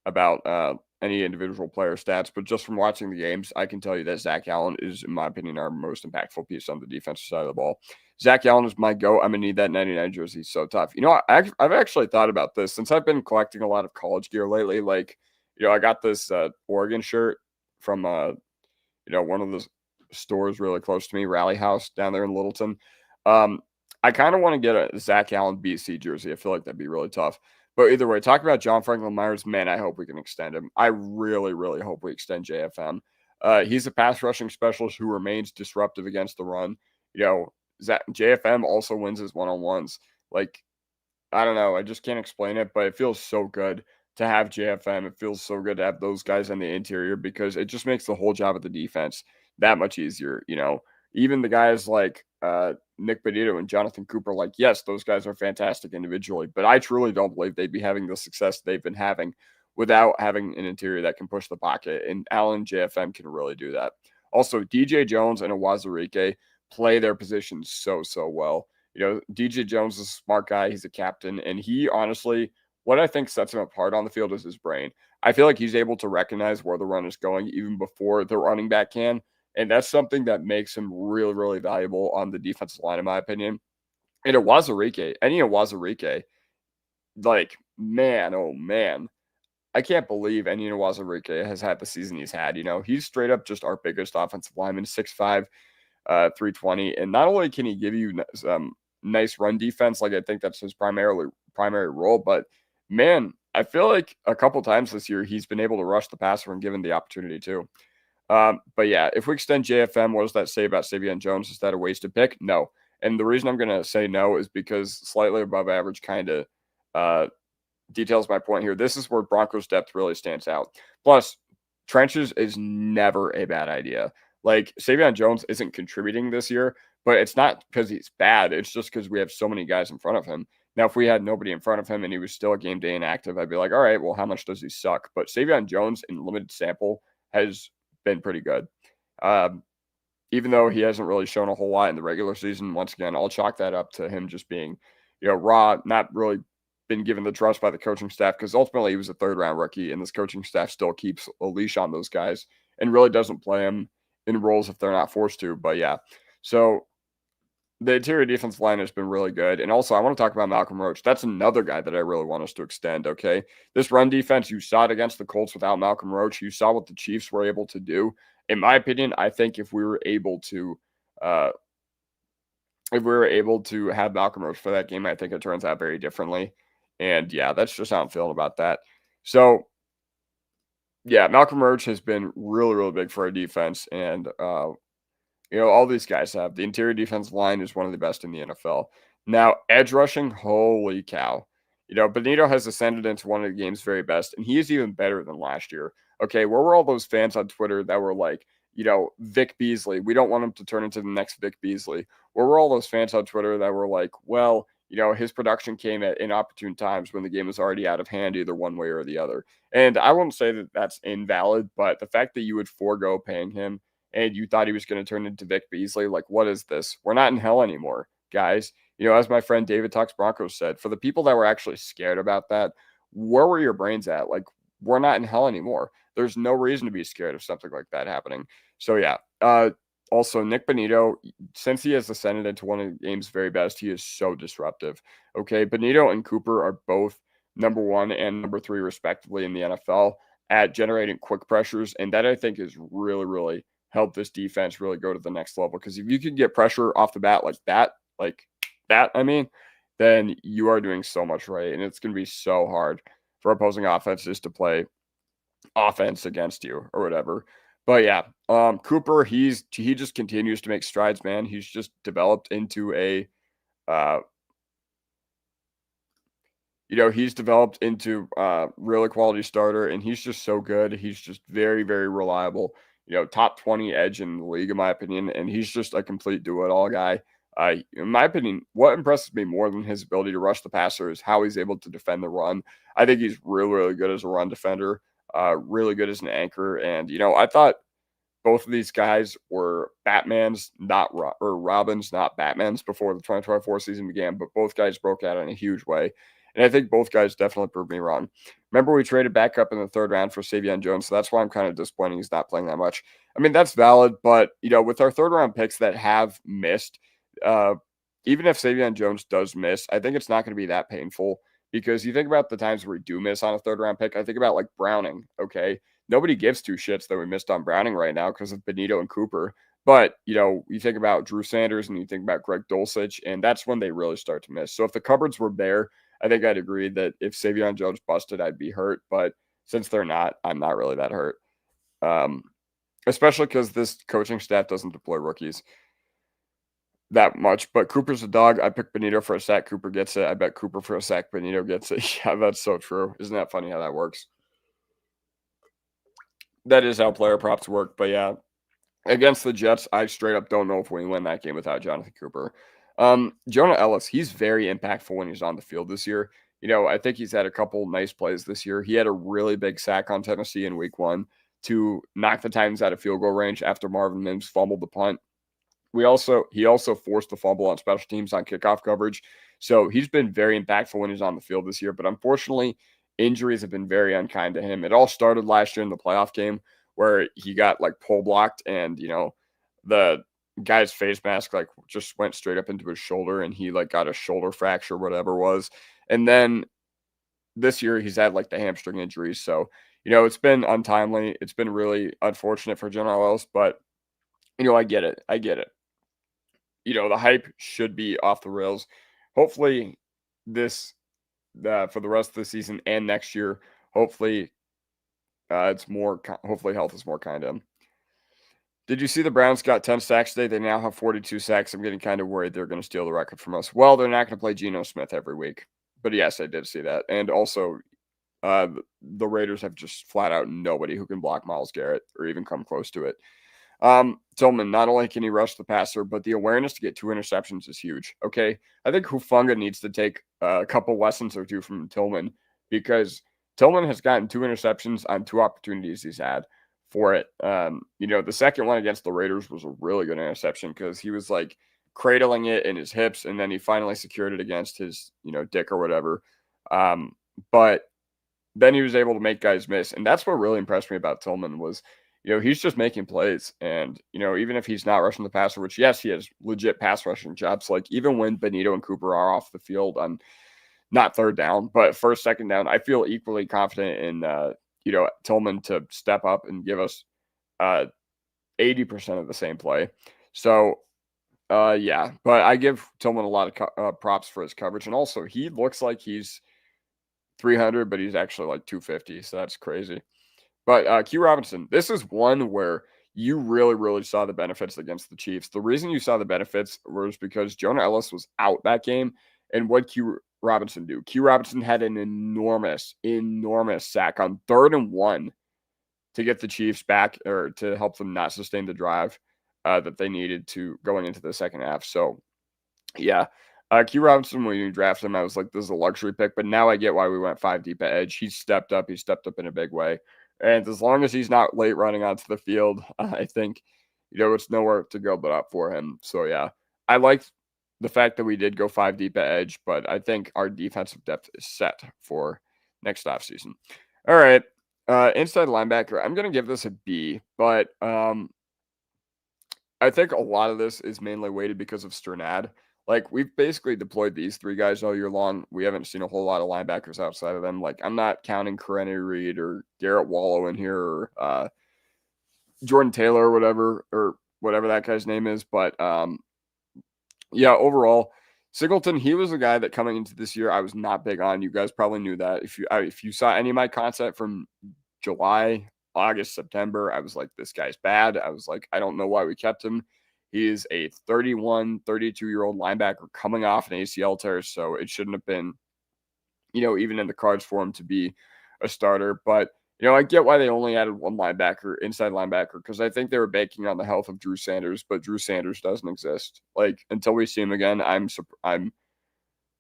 about any individual player stats. But just from watching the games, I can tell you that Zach Allen is, in my opinion, our most impactful piece on the defensive side of the ball. Zach Allen is my go. I'm gonna need that 99 jersey. So tough. I've actually thought about this since I've been collecting a lot of college gear lately. Like, I got this Oregon shirt from one of the stores really close to me, Rally House down there in Littleton. I kind of want to get a Zach Allen BC jersey. I feel like that'd be really tough. But either way, talk about John Franklin Myers. Man, I hope we can extend him. I really, really hope we extend JFM. He's a pass rushing specialist who remains disruptive against the run. JFM also wins his one-on-ones. Like, I don't know. I just can't explain it, but it feels so good to have JFM. It feels so good to have those guys on the interior because it just makes the whole job of the defense that much easier. Even the guys like Nick Benito and Jonathan Cooper, like, yes, those guys are fantastic individually, but I truly don't believe they'd be having the success they've been having without having an interior that can push the pocket. And Allen JFM can really do that. Also, DJ Jones and Awazarike play their positions so well. DJ Jones is a smart guy. He's a captain. And he honestly, what I think sets him apart on the field is his brain. I feel like he's able to recognize where the run is going even before the running back can. And that's something that makes him really, really valuable on the defensive line, in my opinion. And Awazarike, like, man, oh man. I can't believe Enyi Awazarike has had the season he's had. He's straight up just our biggest offensive lineman, 6'5", 320. And not only can he give you nice run defense, like I think that's his primary role, but man, I feel like a couple times this year he's been able to rush the passer when given the opportunity too. But yeah, if we extend JFM, what does that say about Savion Jones? Is that a wasted pick? No. And the reason I'm going to say no is because slightly above average kind of details my point here. This is where Broncos depth really stands out. Plus, trenches is never a bad idea. Like, Savion Jones isn't contributing this year, but it's not because he's bad. It's just because we have so many guys in front of him. Now, if we had nobody in front of him and he was still a game day inactive, I'd be like, all right, well, how much does he suck? But Savion Jones in limited sample has been pretty good. Even though he hasn't really shown a whole lot in the regular season, once again, I'll chalk that up to him just being, raw, not really been given the trust by the coaching staff because ultimately he was a third-round rookie, and this coaching staff still keeps a leash on those guys and really doesn't play them in roles if they're not forced to. But yeah, so the interior defensive line has been really good. And also, I want to talk about Malcolm Roach. That's another guy that I really want us to extend, okay? This run defense, you saw it against the Colts without Malcolm Roach. You saw what the Chiefs were able to do. In my opinion, I think if we were able to have Malcolm Roach for that game, I think it turns out very differently. And yeah, that's just how I'm feeling about that. So yeah, Malcolm Roach has been really, really big for our defense. And all these guys have. The interior defensive line is one of the best in the NFL. Now, edge rushing, holy cow. Benito has ascended into one of the game's very best, and he is even better than last year. Okay, where were all those fans on Twitter that were like, Vic Beasley, we don't want him to turn into the next Vic Beasley? Where were all those fans on Twitter that were like, well, his production came at inopportune times when the game was already out of hand, either one way or the other. And I won't say that that's invalid, but the fact that you would forego paying him and you thought he was going to turn into Vic Beasley, like, what is this? We're not in hell anymore, guys. As my friend David Talks Broncos said, for the people that were actually scared about that, where were your brains at? Like, we're not in hell anymore. There's no reason to be scared of something like that happening. So, yeah. Also, Nick Benito, since he has ascended into one of the game's very best, he is so disruptive. Okay, Benito and Cooper are both number 1 and number 3, respectively, in the NFL at generating quick pressures, and that I think is really, really help this defense really go to the next level. Because if you can get pressure off the bat like that, then you are doing so much right. And it's going to be so hard for opposing offenses to play offense against you or whatever. But yeah, Cooper, he just continues to make strides, man. He's just developed into a, really quality starter, and he's just so good. He's just very, very reliable. Top 20 edge in the league, in my opinion, and he's just a complete do-it-all guy. In my opinion, what impresses me more than his ability to rush the passer is how he's able to defend the run. I think he's really, really good as a run defender, really good as an anchor. And, I thought both of these guys were Batmans, or Robins, not Batmans before the 2024 season began, but both guys broke out in a huge way. And I think both guys definitely proved me wrong. Remember, we traded back up in the third round for Savion Jones, so that's why I'm kind of disappointed he's not playing that much. I mean, that's valid, but, with our third round picks that have missed, even if Savion Jones does miss, I think it's not going to be that painful, because you think about the times where we do miss on a third round pick. I think about like Browning, okay? Nobody gives two shits that we missed on Browning right now because of Benito and Cooper. But, you think about Drew Sanders and you think about Greg Dulcich, and that's when they really start to miss. So if the cupboards were there, I think I'd agree that if Savion Jones busted, I'd be hurt. But since they're not, I'm not really that hurt. Especially because this coaching staff doesn't deploy rookies that much. But Cooper's a dog. I picked Benito for a sack. Cooper gets it. I bet Cooper for a sack. Benito gets it. Yeah, that's so true. Isn't that funny how that works? That is how player props work. But yeah, against the Jets, I straight up don't know if we win that game without Jonathan Cooper. Jonah Ellis, he's very impactful when he's on the field this year. I think he's had a couple nice plays this year. He had a really big sack on Tennessee in week 1 to knock the Titans out of field goal range after Marvin Mims fumbled the punt. He also forced the fumble on special teams on kickoff coverage. So he's been very impactful when he's on the field this year. But unfortunately, injuries have been very unkind to him. It all started last year in the playoff game where he got like pull blocked and, the guy's face mask like just went straight up into his shoulder and he like got a shoulder fracture, whatever it was. And then this year he's had like the hamstring injuries. So, it's been untimely. It's been really unfortunate for General Ellis, but I get it. The hype should be off the rails. Hopefully for the rest of the season and next year, hopefully hopefully health is more kind to him. Did you see the Browns got 10 sacks today? They now have 42 sacks. I'm getting kind of worried they're going to steal the record from us. Well, they're not going to play Geno Smith every week. But yes, I did see that. And also, the Raiders have just flat out nobody who can block Myles Garrett or even come close to it. Tillman, not only can he rush the passer, but the awareness to get 2 interceptions is huge. Okay. I think Hufanga needs to take a couple lessons or two from Tillman, because Tillman has gotten 2 interceptions on 2 opportunities he's had for it. The second one against the Raiders was a really good interception because he was like cradling it in his hips and then he finally secured it against his, dick or whatever. But then he was able to make guys miss. And that's what really impressed me about Tillman was, he's just making plays. And, even if he's not rushing the passer, which, yes, he has legit pass rushing jobs. Like, even when Benito and Cooper are off the field on not third down, but first, second down, I feel equally confident in, Tillman to step up and give us 80% of the same play. So, yeah. But I give Tillman a lot of props for his coverage. And also, he looks like he's 300, but he's actually like 250. So that's crazy. But Q Robinson, this is one where you really, really saw the benefits against the Chiefs. The reason you saw the benefits was because Jonah Ellis was out that game. And what Q Robinson do? Q Robinson had an enormous sack on 3rd and 1 to get the Chiefs back, or to help them not sustain the drive that they needed to going into the second half. So, yeah. Q Robinson, when you drafted him, I was like, this is a luxury pick. But now I get why we went 5 deep at edge. He stepped up. He stepped up in a big way. And as long as he's not late running onto the field, I think, it's nowhere to go but up for him. So, yeah, I liked the fact that we did go 5 deep at edge, but I think our defensive depth is set for next offseason. All right. Inside linebacker, I'm going to give this a B, but I think a lot of this is mainly weighted because of Surtain. Like, we've basically deployed these 3 guys all year long. We haven't seen a whole lot of linebackers outside of them. Like, I'm not counting Karene Reed or Garrett Wallow in here, or Jordan Taylor or whatever that guy's name is. But, yeah, overall, Singleton, he was a guy that coming into this year I was not big on. You guys probably knew that. If you saw any of my content from July, August, September, I was like, this guy's bad. I was like, I don't know why we kept him. He is a 31, 32-year-old linebacker coming off an ACL tear, so it shouldn't have been, even in the cards for him to be a starter. But, I get why they only added 1 inside linebacker, because I think they were banking on the health of Drew Sanders, but Drew Sanders doesn't exist. Like, until we see him again, I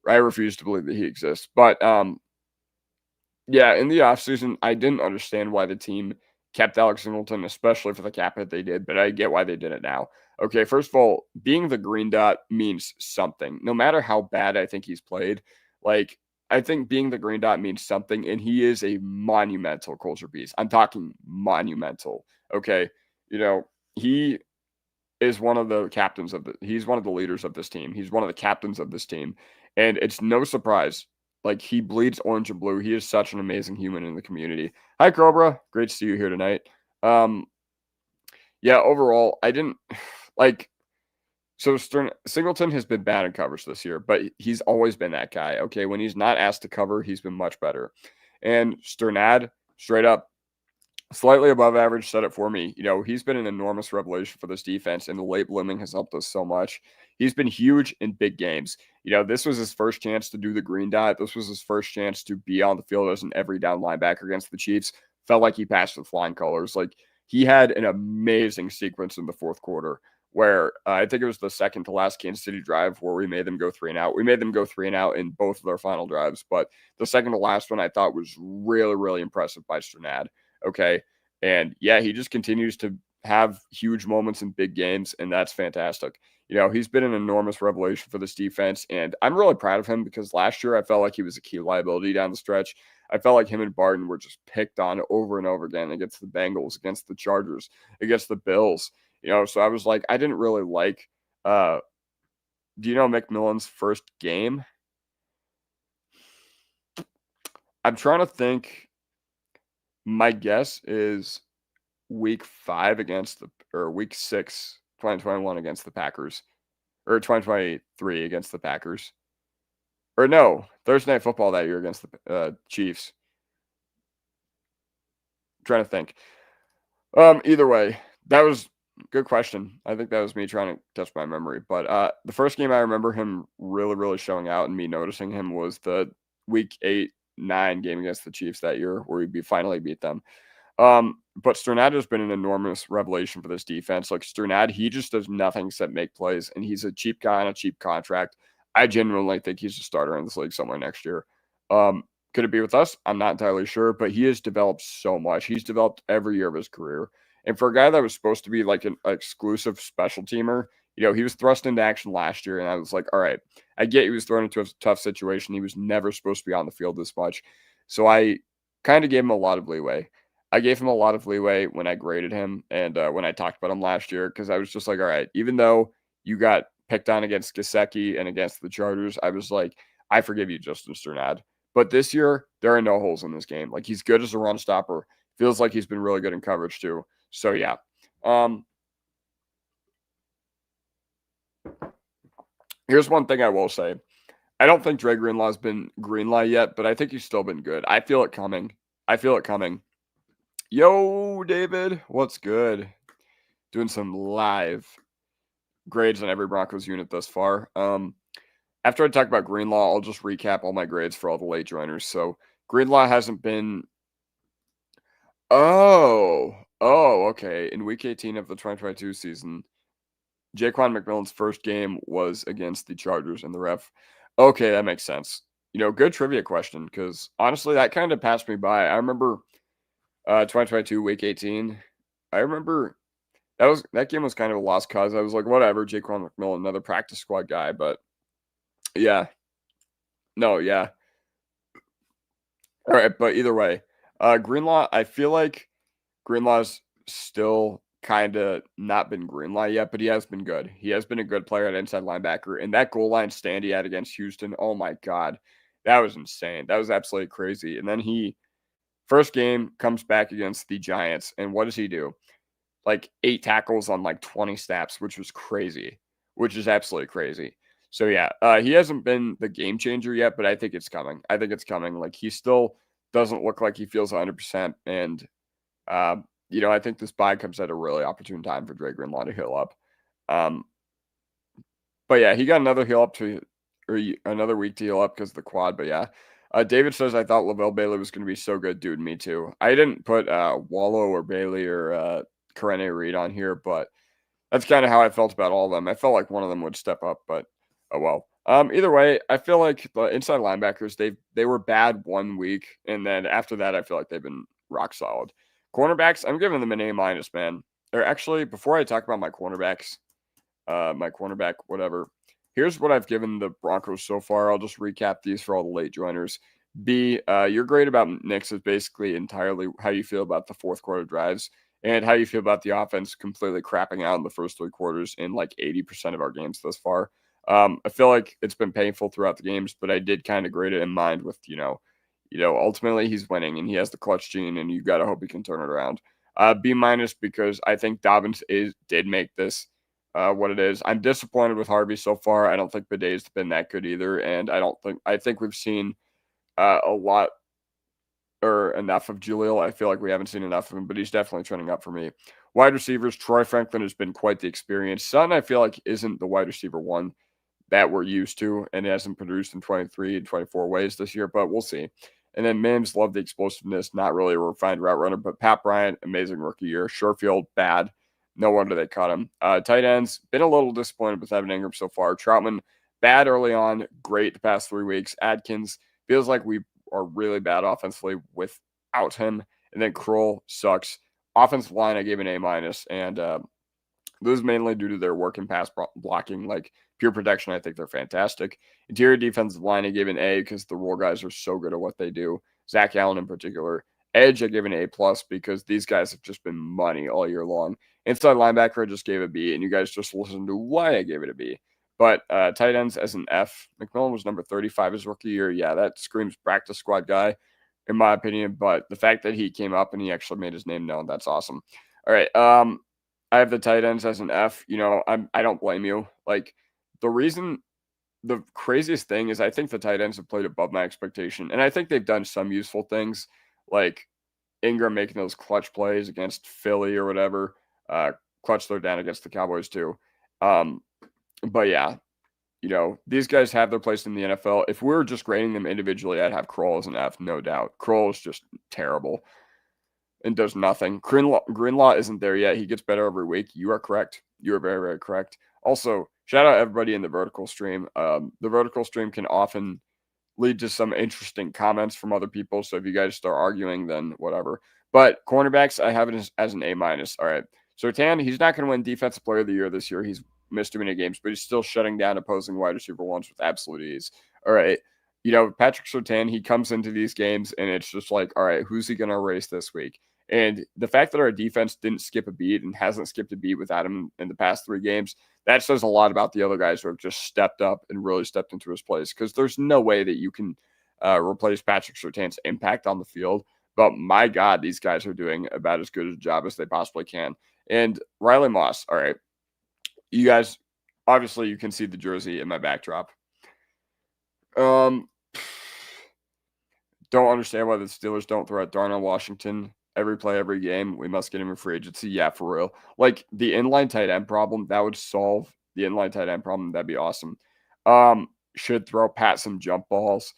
refuse to believe that he exists. But, yeah, in the offseason, I didn't understand why the team kept Alex Singleton, especially for the cap hit they did, but I get why they did it now. Okay, first of all, being the green dot means something. No matter how bad I think he's played, like, I think being the green dot means something, and he is a monumental culture piece. I'm talking monumental. Okay, he is one of the captains he's one of the leaders of this team. He's one of the captains of this team. And it's no surprise. Like, he bleeds orange and blue. He is such an amazing human in the community. Hi, Cobra. Great to see you here tonight. Yeah, overall, I didn't like. So Singleton has been bad in coverage this year, but he's always been that guy. Okay, when he's not asked to cover, he's been much better. And Sternad, straight up, slightly above average, said it for me. He's been an enormous revelation for this defense, and the late blooming has helped us so much. He's been huge in big games. This was his first chance to do the green dot. This was his first chance to be on the field as an every down linebacker against the Chiefs. Felt like he passed with flying colors. Like, he had an amazing sequence in the fourth quarter where I think it was the second to last Kansas City drive where we made them go 3 and out. We made them go 3 and out in both of their final drives, but the second to last one I thought was really, really impressive by Sternad. Okay. And yeah, he just continues to have huge moments in big games, and that's fantastic. He's been an enormous revelation for this defense, and I'm really proud of him because last year I felt like he was a key liability down the stretch. I felt like him and Barton were just picked on over and over again against the Bengals, against the Chargers, against the Bills. So I was like, I didn't really like, do you know McMillan's first game? I'm trying to think. My guess is week 5 or week 6, 2021 against the Packers, or 2023 against the Packers. Or no, Thursday Night Football that year against the Chiefs. I'm trying to think. Either way, that was good question. I think that was me trying to test my memory. But the first game I remember him really, really showing out and me noticing him was the week 8-9 game against the Chiefs that year where we finally beat them. But Sternad has been an enormous revelation for this defense. Like, Sternad, he just does nothing except make plays, and he's a cheap guy on a cheap contract. I genuinely think he's a starter in this league somewhere next year. Could it be with us? I'm not entirely sure, but he has developed so much. He's developed every year of his career. And for a guy that was supposed to be like an exclusive special teamer, he was thrust into action last year, and I was like, all right, I get he was thrown into a tough situation. He was never supposed to be on the field this much. So I kind of gave him a lot of leeway. I gave him a lot of leeway when I graded him and when I talked about him last year, because I was just like, all right, even though you got picked on against Gesicki and against the Chargers, I was like, I forgive you, Justin Sternad. But this year, there are no holes in this game. Like, he's good as a run stopper. Feels like he's been really good in coverage too. So yeah. Here's one thing I will say. I don't think Dre Greenlaw's been Greenlaw yet, but I think he's still been good. I feel it coming. Yo, David, what's good? Doing some live grades on every Broncos unit thus far. After I talk about Greenlaw, I'll just recap all my grades for all the late joiners. So Greenlaw hasn't been. Oh, okay. In week 18 of the 2022 season, Jaquan McMillan's first game was against the Chargers and the ref. Okay, that makes sense. Good trivia question, because honestly, that kind of passed me by. I remember 2022 week 18. I remember that game was kind of a lost cause. I was like, whatever, Jaquan McMillan, another practice squad guy, but yeah. No, yeah. All right, but either way, Greenlaw, I feel like Greenlaw's still kind of not been Greenlaw yet, but he has been good. He has been a good player at inside linebacker, and that goal line stand he had against Houston, oh my God, that was insane. That was absolutely crazy. And then first game comes back against the Giants, and what does he do? Like 8 tackles on like 20 snaps, which was crazy, which is absolutely crazy. So yeah, he hasn't been the game changer yet, but I think it's coming. Like, he still doesn't look like he feels 100%. And, I think this bye comes at a really opportune time for Dre Greenlaw to heal up. But yeah, he got another another week to heal up because of the quad. But yeah, David says, I thought Lavelle Bailey was going to be so good. Dude, me too. I didn't put Wallow or Bailey or Karene Reed on here, but that's kind of how I felt about all of them. I felt like one of them would step up, but oh well. Either way, I feel like the inside linebackers, they were bad one week, and then after that, I feel like they've been rock solid. Cornerbacks, I'm giving them an A-, man. Or actually, before I talk about my cornerbacks, my cornerback, whatever, here's what I've given the Broncos so far. I'll just recap these for all the late joiners. B, your grade about Knicks is basically entirely how you feel about the fourth quarter drives and how you feel about the offense completely crapping out in the first three quarters in like 80% of our games thus far. I feel like it's been painful throughout the games, but I did kind of grade it in mind with, ultimately he's winning and he has the clutch gene and you got to hope he can turn it around. B- because I think Dobbins did make this what it is. I'm disappointed with Harvey so far. I don't think Bidet's been that good either. And I think we've seen a lot or enough of Jaleel. I feel like we haven't seen enough of him, but he's definitely trending up for me. Wide receivers, Troy Franklin has been quite the experience. Sutton, I feel like, isn't the wide receiver one that we're used to and hasn't produced in 23 and 24 ways this year, but we'll see. And then Mims, love the explosiveness, not really a refined route runner, but Pat Bryant, amazing rookie year. Sherfield, bad. No wonder they cut him. Tight ends, been a little disappointed with Evan Ingram so far. Troutman, bad early on, great the past 3 weeks. Adkins, feels like we are really bad offensively without him. And then Kroll sucks. Offensive line, I gave an A-, and this is mainly due to their work in pass blocking, like pure protection. I think they're fantastic. Interior defensive line, I gave an A because the role guys are so good at what they do. Zach Allen in particular. Edge, I gave an A+ because these guys have just been money all year long. Inside linebacker, I just gave a B, and you guys just listened to why I gave it a B. But tight ends as an F. McMillan was number 35 his rookie year. Yeah, that screams practice squad guy, in my opinion. But the fact that he came up and he actually made his name known, that's awesome. All right. I have the tight ends as an F. I don't blame you. Like, the craziest thing is I think the tight ends have played above my expectation. And I think they've done some useful things, like Ingram making those clutch plays against Philly or whatever. Clutch throw down against the Cowboys too. But yeah, these guys have their place in the NFL. If we were just grading them individually, I'd have Kroll as an F, no doubt. Kroll is just terrible and does nothing. Greenlaw isn't there yet. He gets better every week. You are correct. You are very, very correct. Also, shout out everybody in the vertical stream. The vertical stream can often lead to some interesting comments from other people. So if you guys start arguing, then whatever. But cornerbacks, I have it as an A-. All right. Surtain, he's not going to win Defensive Player of the Year this year. He's missed too many games, but he's still shutting down opposing wide receiver ones with absolute ease. All right. Patrick Surtain, he comes into these games and it's just like, all right, who's he going to erase this week? And the fact that our defense didn't skip a beat and hasn't skipped a beat without him in the past 3 games, that says a lot about the other guys who have just stepped up and really stepped into his place. Because there's no way that you can replace Patrick Surtain's impact on the field. But my God, these guys are doing about as good a job as they possibly can. And Riley Moss, all right. You guys, obviously, you can see the jersey in my backdrop. Don't understand why the Steelers don't throw out Darnell Washington every play, every game. We must get him in free agency. Yeah, for real. Like the inline tight end problem, that would solve the inline tight end problem. That'd be awesome. Should throw Pat some jump balls.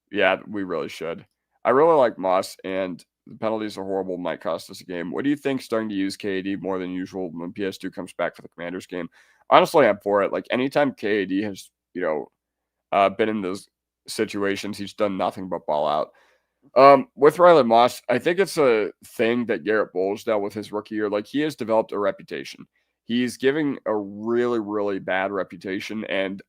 Yeah, we really should. I really like Moss, and the penalties are horrible. Might cost us a game. What do you think starting to use KAD more than usual when PS2 comes back for the Commanders game? Honestly, I'm for it. Like anytime KAD has, been in those situations, he's done nothing but ball out. With Riley Moss, I think it's a thing that Garrett Bowles dealt with his rookie year. Like he has developed a reputation. He's giving a really, really bad reputation, and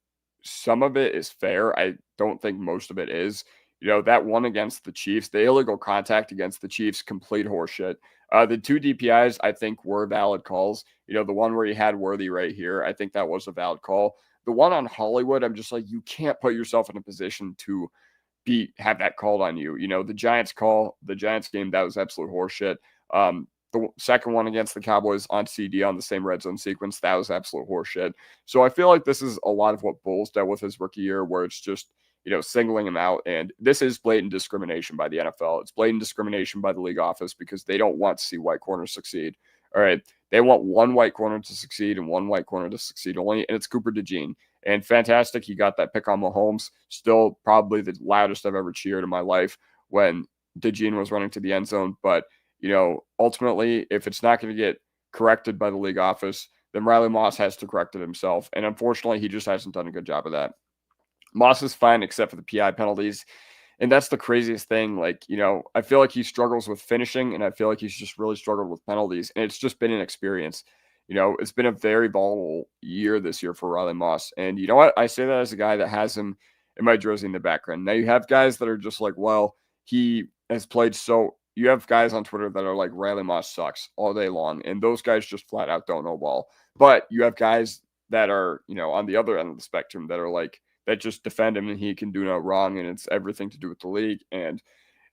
some of it is fair. I don't think most of it is. That one against the Chiefs, the illegal contact against the Chiefs, complete horseshit. The 2 DPIs, I think, were valid calls. The one where he had Worthy right here, I think that was a valid call. The one on Hollywood, I'm just like, you can't put yourself in a position to have that called on you. The Giants game, that was absolute horseshit. The second one against the Cowboys on CD on the same red zone sequence, that was absolute horseshit. So I feel like this is a lot of what Bulls dealt with his rookie year, where it's just, singling him out. And this is blatant discrimination by the NFL. It's blatant discrimination by the league office because they don't want to see white corners succeed. All right. They want one white corner to succeed and one white corner to succeed only, and it's Cooper DeJean. And fantastic, he got that pick on Mahomes. Still probably the loudest I've ever cheered in my life when DeJean was running to the end zone. But, ultimately, if it's not going to get corrected by the league office, then Riley Moss has to correct it himself. And unfortunately, he just hasn't done a good job of that. Moss is fine except for the PI penalties. And that's the craziest thing. Like, I feel like he struggles with finishing, and I feel like he's just really struggled with penalties. And it's just been an experience. It's been a very volatile year this year for Riley Moss. And you know what? I say that as a guy that has him in my jersey in the background. Now, you have guys that are just like, well, he has played so. You have guys on Twitter that are like, Riley Moss sucks all day long. And those guys just flat out don't know ball. But you have guys that are, on the other end of the spectrum that are like, that just defend him and he can do no wrong. And it's everything to do with the league. And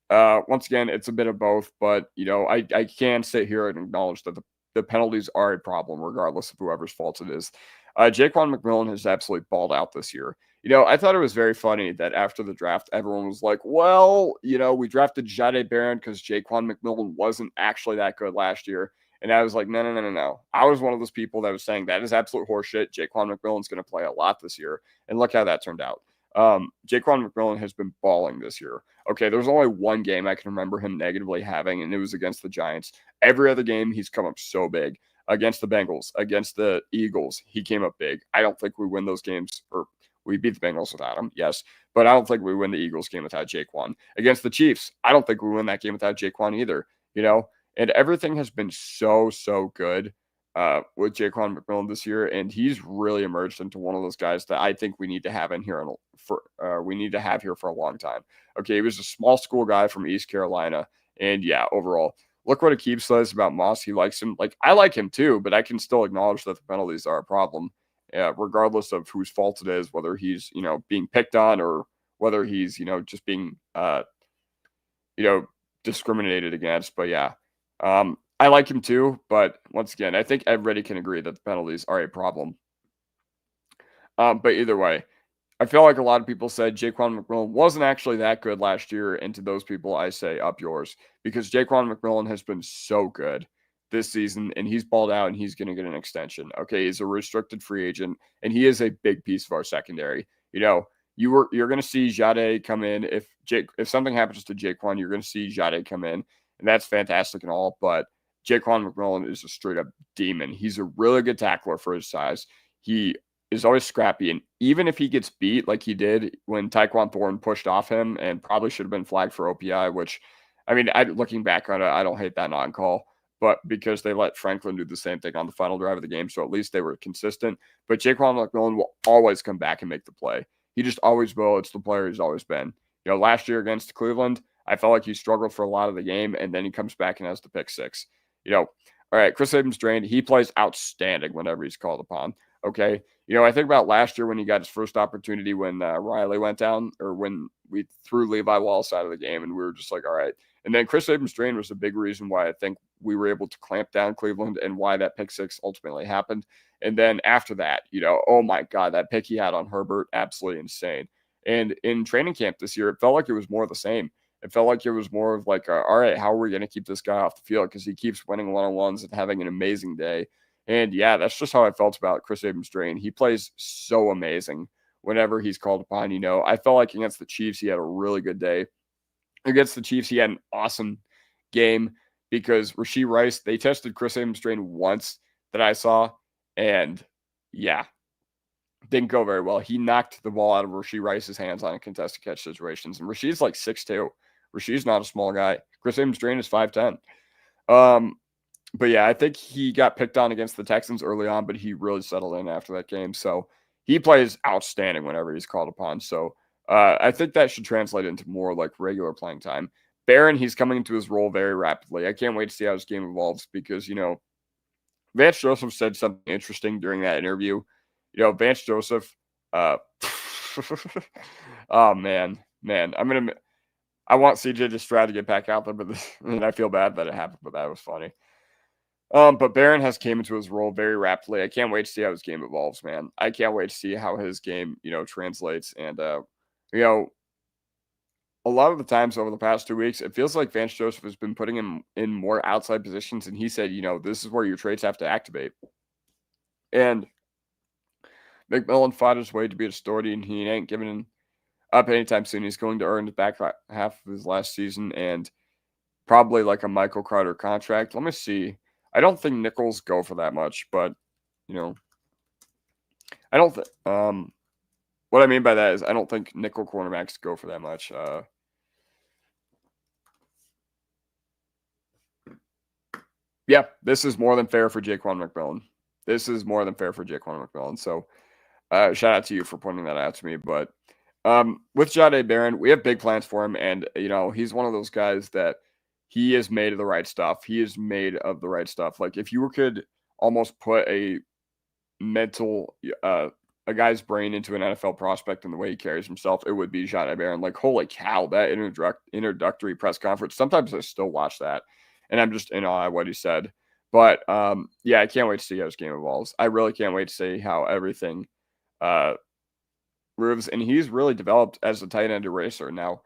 once again, it's a bit of both. But, I can sit here and acknowledge that the penalties are a problem, regardless of whoever's fault it is. Jaquan McMillan has absolutely balled out this year. I thought it was very funny that after the draft, everyone was like, well, we drafted Jahdae Barron because Jaquan McMillan wasn't actually that good last year. And I was like, no. I was one of those people that was saying that is absolute horseshit. Jaquan McMillan's going to play a lot this year. And look how that turned out. Jaquan McMillan has been balling this year. Okay, there's only one game I can remember him negatively having, and it was against the Giants. Every other game, he's come up so big. Against the Bengals, against the Eagles, he came up big. I don't think we win those games, or we beat the Bengals without him, yes. But I don't think we win the Eagles game without Jaquan. Against the Chiefs, I don't think we win that game without Jaquan either, And everything has been so good with Jaquan McMillan this year, and he's really emerged into one of those guys that I think we need to have in here for a long time. Okay, he was a small school guy from East Carolina, and yeah, overall, look what Akib says about Moss. He likes him. Like, I like him too, but I can still acknowledge that the penalties are a problem, regardless of whose fault it is, whether he's being picked on or whether he's just being discriminated against. But yeah. I like him too, but once again, I think everybody can agree that the penalties are a problem. But either way, I feel like a lot of people said Jaquan McMillan wasn't actually that good last year, and to those people, I say up yours, because Jaquan McMillan has been so good this season, and he's balled out, and he's going to get an extension. Okay, he's a restricted free agent, and he is a big piece of our secondary. You're going to see Jahdae come in. If something happens to Jaquan, you're going to see Jahdae come in, and that's fantastic and all, but Jaquan McMillan is a straight-up demon. He's a really good tackler for his size. He is always scrappy, and even if he gets beat like he did when Tyquan Thornton pushed off him and probably should have been flagged for OPI, which, I mean, looking back on it, I don't hate that non-call, but because they let Franklin do the same thing on the final drive of the game, so at least they were consistent. But Jaquan McMillan will always come back and make the play. He just always will. It's the player he's always been. Last year against Cleveland, I felt like he struggled for a lot of the game, and then he comes back and has the pick six. All right, Chris Abrams-Drain, he plays outstanding whenever he's called upon. Okay, I think about last year when he got his first opportunity when Riley went down, or when we threw Levi Wallace out of the game, and we were just like, all right. And then Chris Abrams-Drain was a big reason why I think we were able to clamp down Cleveland and why that pick six ultimately happened. And then after that, oh my God, that pick he had on Herbert, absolutely insane. And in training camp this year, it felt like it was more of the same. It felt like it was more of like, all right, how are we going to keep this guy off the field? Because he keeps winning one-on-ones and having an amazing day. And yeah, that's just how I felt about Chris Abrams-Drain. He plays so amazing whenever he's called upon. I felt like against the Chiefs, he had a really good day. Against the Chiefs, he had an awesome game because Rashee Rice, they tested Chris Abrams-Drain once that I saw. And yeah, didn't go very well. He knocked the ball out of Rashee Rice's hands on contested catch situations. And Rashee's like 6'2". Rashee's not a small guy. Chris Abrams-Drain is 5'10". But yeah, I think he got picked on against the Texans early on, but he really settled in after that game. So he plays outstanding whenever he's called upon. So I think that should translate into more like regular playing time. Barron, he's coming into his role very rapidly. I can't wait to see how his game evolves because, Vance Joseph said something interesting during that interview. Vance Joseph, oh man, I want CJ Stroud to get back out there, and I feel bad that it happened, but that was funny. But Barron has came into his role very rapidly. I can't wait to see how his game evolves, man. I can't wait to see how his game, translates. And, a lot of the times over the past 2 weeks, it feels like Vance Joseph has been putting him in more outside positions. And he said, this is where your traits have to activate. And McMillan fought his way to be a starter, and he ain't giving up anytime soon. He's going to earn the back half of his last season and probably like a Michael Carter contract. Let me see. I don't think nickels go for that much, but, I don't think, what I mean by that is I don't think nickel cornerbacks go for that much. Yeah, this is more than fair for Jaquan McMillan. This is more than fair for Jaquan McMillan. So shout out to you for pointing that out to me. But with Jahdae Barron, we have big plans for him. And, he's one of those guys that he is made of the right stuff. He is made of the right stuff. Like, if you could almost put mental, a guy's brain into an NFL prospect and the way he carries himself, it would be Jahdae Barron. Like, holy cow, that introductory press conference. Sometimes I still watch that, and I'm just in awe at what he said. But yeah, I can't wait to see how his game evolves. I really can't wait to see how everything uh, moves, and he's really developed as a tight end eraser. Now,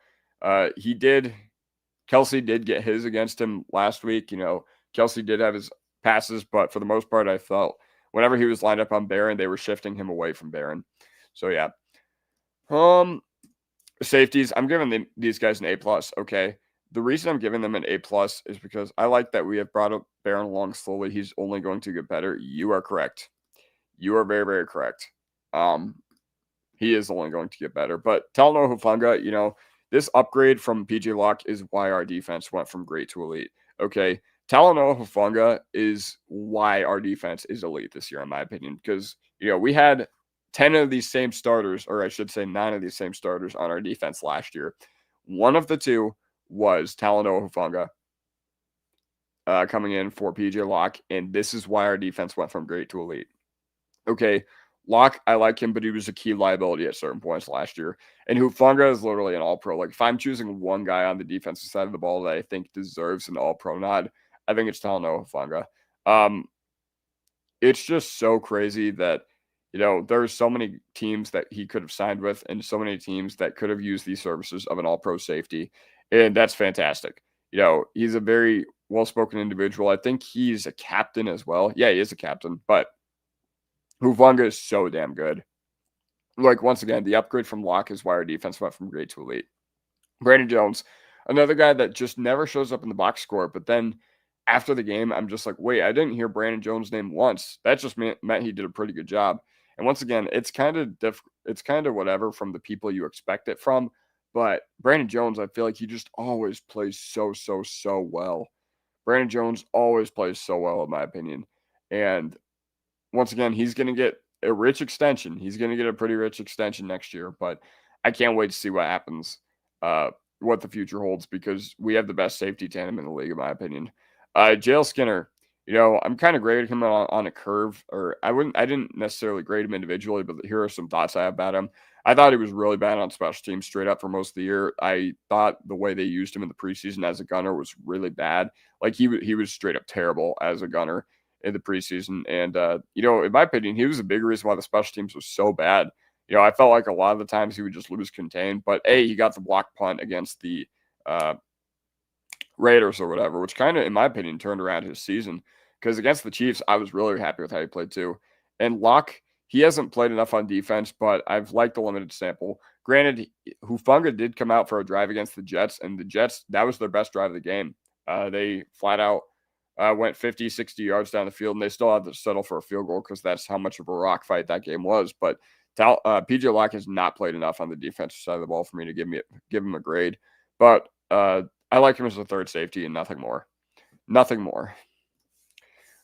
Kelsey did get his against him last week. Kelsey did have his passes, but for the most part, I felt whenever he was lined up on Barron, they were shifting him away from Barron. So yeah. Safeties, I'm giving these guys an A plus. Okay. The reason I'm giving them an A plus is because I like that we have brought up Barron along slowly. He's only going to get better. You are correct. You are very, very correct. He is only going to get better. But Talanoa Hufanga, this upgrade from PJ Locke is why our defense went from great to elite. Okay. Talanoa Hufanga is why our defense is elite this year, in my opinion, because, we had 10 of these same starters, or I should say 9 of these same starters on our defense last year. One of the two was Talanoa Hufanga coming in for PJ Locke, and this is why our defense went from great to elite. Okay, Locke, I like him, but he was a key liability at certain points last year. And Hufanga is literally an all-pro. Like, if I'm choosing one guy on the defensive side of the ball that I think deserves an all-pro nod, I think it's Talanoa Hufanga. It's just so crazy that, there's so many teams that he could have signed with and so many teams that could have used these services of an all-pro safety. And that's fantastic. He's a very well-spoken individual. I think he's a captain as well. Yeah, he is a captain, but Hufanga is so damn good. Like, once again, the upgrade from Locke is why our defense went from great to elite. Brandon Jones, another guy that just never shows up in the box score, but then after the game, I'm just like, wait, I didn't hear Brandon Jones' name once. That just meant he did a pretty good job. And once again, it's kind of whatever from the people you expect it from. But Brandon Jones, I feel like he just always plays so well. Brandon Jones always plays so well, in my opinion. And once again, he's going to get a rich extension. He's going to get a pretty rich extension next year. But I can't wait to see what happens, what the future holds, because we have the best safety tandem in the league, in my opinion. Jail Skinner, I'm kind of grading him on a curve, or I didn't necessarily grade him individually, but here are some thoughts I have about him. I thought he was really bad on special teams straight up for most of the year. I thought the way they used him in the preseason as a gunner was really bad. Like, he was straight up terrible as a gunner in the preseason. And, in my opinion, he was a big reason why the special teams was so bad. I felt like a lot of the times he would just lose contain, but he got the block punt against the Raiders or whatever, which kind of, in my opinion, turned around his season. Because against the Chiefs, I was really happy with how he played too. And Locke, he hasn't played enough on defense, but I've liked the limited sample. Granted, Hufanga did come out for a drive against the Jets, and the Jets, that was their best drive of the game. They flat out went 50, 60 yards down the field, and they still had to settle for a field goal because that's how much of a rock fight that game was. But PJ Locke has not played enough on the defensive side of the ball for me to give him a grade. But I like him as a third safety and nothing more. Nothing more.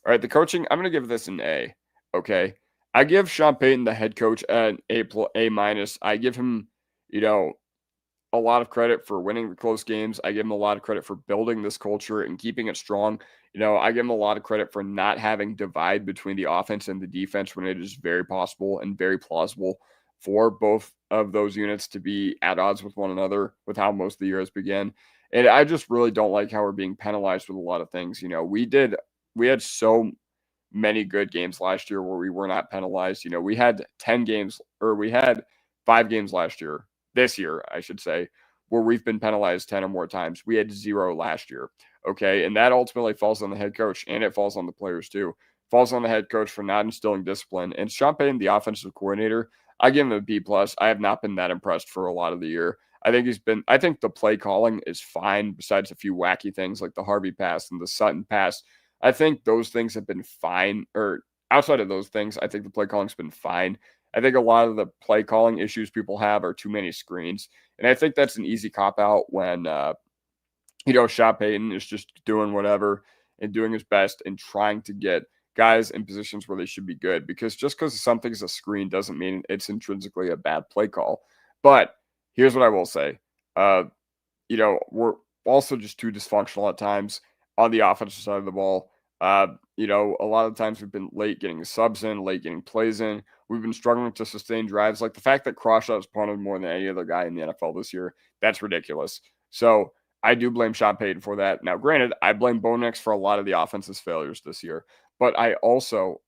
All right, the coaching, I'm going to give this an A. Okay. I give Sean Payton, the head coach, an A minus. I give him, a lot of credit for winning the close games. I give him a lot of credit for building this culture and keeping it strong. I give him a lot of credit for not having divide between the offense and the defense when it is very possible and very plausible for both of those units to be at odds with one another with how most of the year has begun. And I just really don't like how we're being penalized with a lot of things. We had so many good games last year where we were not penalized. We had 10 games, or we had 5 games this year, I should say, where we've been penalized 10 or more times. We had 0 last year. Okay. And that ultimately falls on the head coach, and it falls on the players too. Falls on the head coach for not instilling discipline. And Sean Payton, the offensive coordinator, I give him a B plus. I have not been that impressed for a lot of the year. I think the play calling is fine, besides a few wacky things like the Harvey pass and the Sutton pass. I think those things have been fine, or outside of those things, I think the play calling's been fine. I think a lot of the play calling issues people have are too many screens. And I think that's an easy cop out when, Sean Payton is just doing whatever. and doing his best and trying to get guys in positions where they should be good. Because just because something's a screen doesn't mean it's intrinsically a bad play call. But here's what I will say. We're also just too dysfunctional at times on the offensive side of the ball. A lot of times we've been late getting subs in, late getting plays in. We've been struggling to sustain drives. Like the fact that Crawshaw's punted more than any other guy in the NFL this year, that's ridiculous. So I do blame Sean Payton for that. Now, granted, I blame Bo Nix for a lot of the offense's failures this year, but I also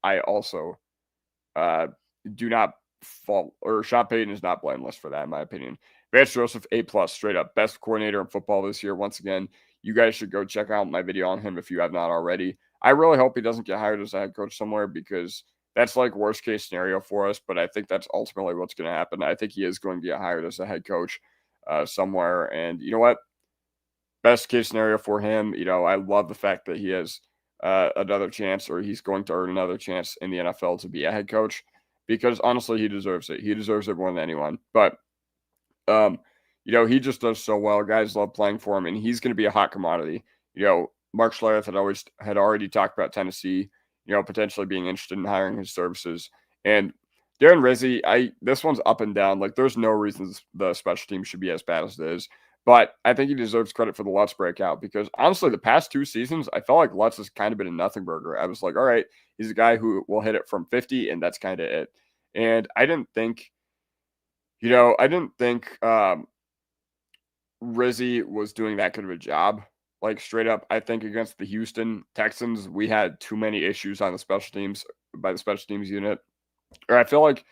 uh, do not fault, or Sean Payton is not blameless for that, in my opinion. Vance Joseph, A+, straight up. Best coordinator in football this year. Once again, you guys should go check out my video on him if you have not already. I really hope he doesn't get hired as a head coach somewhere because that's like worst case scenario for us, but I think that's ultimately what's going to happen. I think he is going to get hired as a head coach somewhere. And you know what? Best case scenario for him, I love the fact that he has another chance, or he's going to earn another chance in the NFL to be a head coach because honestly, he deserves it. He deserves it more than anyone. But um, he just does so well. Guys love playing for him, and he's going to be a hot commodity. Mark Schlereth had already talked about Tennessee, potentially being interested in hiring his services. And Darren Rizzi, this one's up and down. Like, there's no reason the special team should be as bad as it is. But I think he deserves credit for the Lutz breakout because honestly, the past 2 seasons, I felt like Lutz has kind of been a nothing burger. I was like, all right, he's a guy who will hit it from 50, and that's kind of it. And I didn't think Rizzi was doing that good of a job. Like, straight up, I think against the Houston Texans, we had too many issues on the special teams by the special teams unit. Or I feel like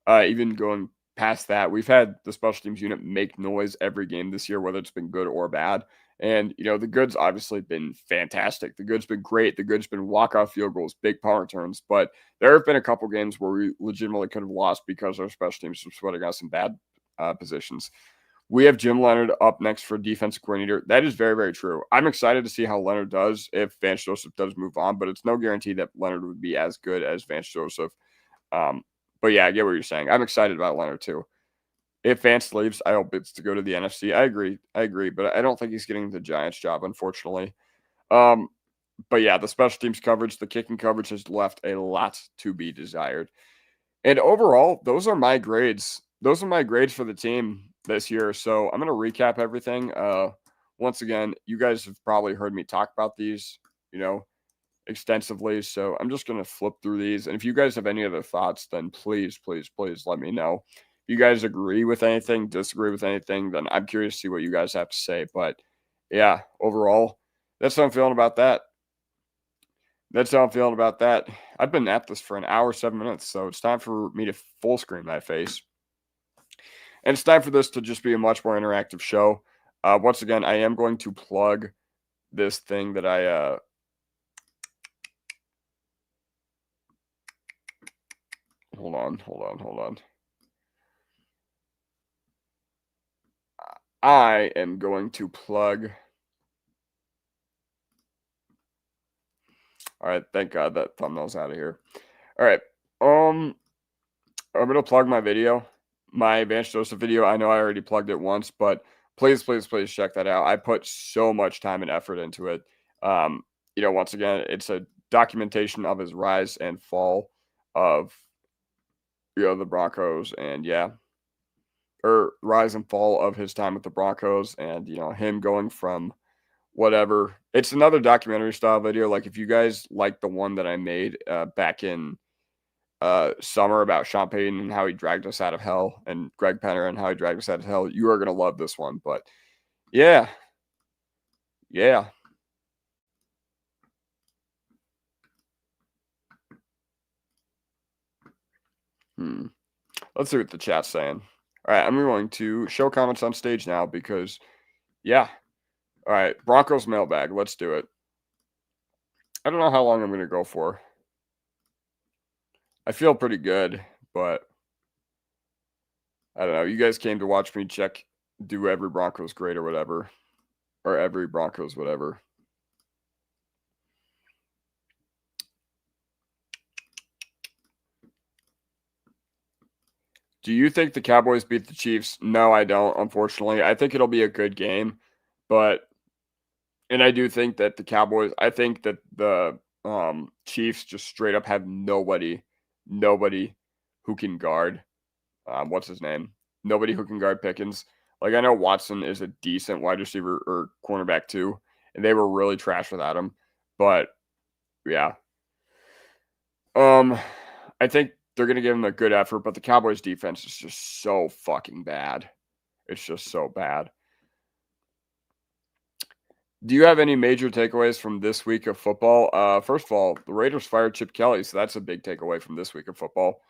even going past that, we've had the special teams unit make noise every game this year, whether it's been good or bad. And, the good's obviously been fantastic. The good's been great. The good's been walk-off field goals, big punt returns. But there have been a couple games where we legitimately could have lost because our special teams were putting us in bad positions. We have Jim Leonard up next for defensive coordinator. That is very, very true. I'm excited to see how Leonard does if Vance Joseph does move on, but it's no guarantee that Leonard would be as good as Vance Joseph. But yeah, I get what you're saying. I'm excited about Leonard too. If Vance leaves, I hope it's to go to the NFC. I agree, but I don't think he's getting the Giants job, unfortunately. But yeah, the special teams coverage, the kicking coverage has left a lot to be desired. And overall, those are my grades. Those are my grades for the team this year. So I'm going to recap everything. Once again, you guys have probably heard me talk about these, extensively. So I'm just going to flip through these. And if you guys have any other thoughts, then please, please, please let me know. If you guys agree with anything, disagree with anything, then I'm curious to see what you guys have to say. But yeah, overall, that's how I'm feeling about that. I've been at this for an hour, 7 minutes, so it's time for me to full screen my face. And it's time for this to just be a much more interactive show. Once again, I am going to plug this thing that I hold on. I am going to plug. All right, thank God that thumbnail's out of here. All right, I'm gonna plug my video, my Vance Joseph video. I know I already plugged it once, but please, please, please check that out. I put so much time and effort into it. Once again, it's a documentation of his rise and fall of the Broncos, and rise and fall of his time with the Broncos, and him going from whatever. It's another documentary style video. Like, if you guys like the one that I made back in summer about Sean Payton and how he dragged us out of hell, and Greg Penner and how he dragged us out of hell, you are gonna love this one. But yeah. Let's see what the chat's saying. All right, I'm going to show comments on stage now because all right, Broncos mailbag. Let's do it. I don't know how long I'm going to go for. I feel pretty good, but I don't know. You guys came to watch me do every Broncos great or whatever, or every Broncos whatever. Do you think the Cowboys beat the Chiefs? No, I don't, unfortunately. I think it'll be a good game, but And I do think that the Cowboys, I think that the Chiefs just straight up have nobody who can guard. What's his name? Nobody who can guard Pickens. Like, I know Watson is a decent wide receiver or cornerback too, and they were really trash without him. But yeah, I think they're gonna give him a good effort. But the Cowboys defense is just so fucking bad. It's just so bad. Do you have any major takeaways from this week of football? First of all, the Raiders fired Chip Kelly, so that's a big takeaway from this week of football.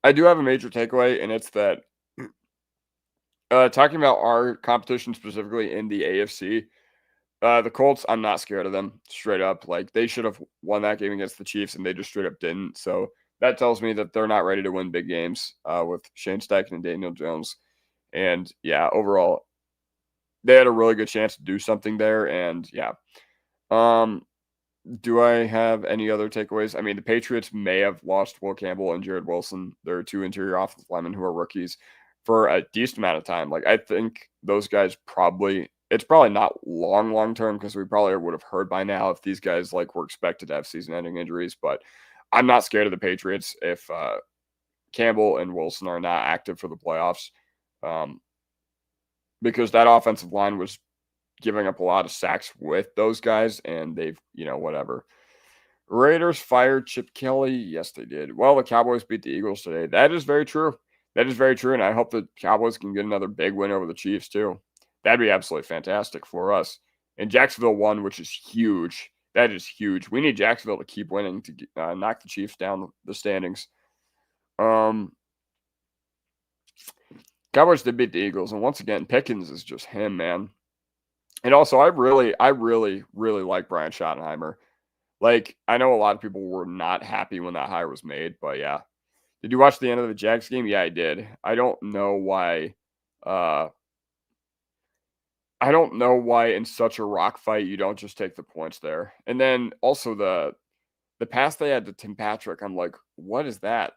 I do have a major takeaway, and it's that talking about our competition specifically in the AFC, the Colts, I'm not scared of them, straight up. Like, they should have won that game against the Chiefs, and they just straight up didn't. So that tells me that they're not ready to win big games with Shane Steichen and Daniel Jones. And yeah, overall, they had a really good chance to do something there. And yeah. Do I have any other takeaways? I mean, the Patriots may have lost Will Campbell and Jared Wilson. They're two interior offensive linemen who are rookies for a decent amount of time. Like, I think those guys it's probably not long term, because we probably would have heard by now if these guys like were expected to have season-ending injuries. But I'm not scared of the Patriots if Campbell and Wilson are not active for the playoffs, because that offensive line was giving up a lot of sacks with those guys, and they've, whatever. Raiders fired Chip Kelly. Yes, they did. Well, the Cowboys beat the Eagles today. That is very true. That is very true, and I hope the Cowboys can get another big win over the Chiefs too. That'd be absolutely fantastic for us. And Jacksonville won, which is huge. That is huge. We need Jacksonville to keep winning to knock the Chiefs down the standings. Cowboys did beat the Eagles, and once again, Pickens is just him, man. And also, I really like Brian Schottenheimer. Like, I know a lot of people were not happy when that hire was made, but yeah. Did you watch the end of the Jags game? Yeah, I did. I don't know why in such a rock fight you don't just take the points there. And then also the pass they had to Tim Patrick, I'm like, what is that?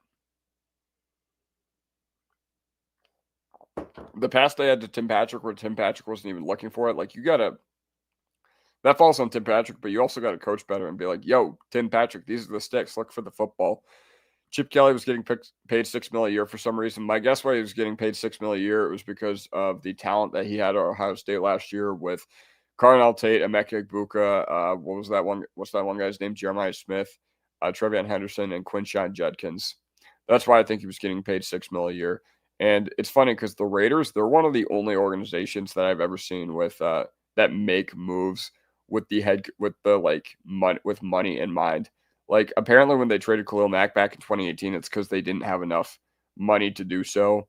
The pass they had to Tim Patrick where Tim Patrick wasn't even looking for it. Like, that falls on Tim Patrick, but you also got to coach better and be like, yo, Tim Patrick, these are the sticks. Look for the football. Chip Kelly was getting paid $6 million a year for some reason. My guess why he was getting paid $6 million a year, it was because of the talent that he had at Ohio State last year with Carnell Tate, Emeka Egbuka, what's that one guy's name? Jeremiah Smith, Trevion Henderson, and Quinshon Judkins. That's why I think he was getting paid $6 million a year. And it's funny because the Raiders, they're one of the only organizations that I've ever seen with that make moves with money in mind. Like, apparently when they traded Khalil Mack back in 2018, it's because they didn't have enough money to do so,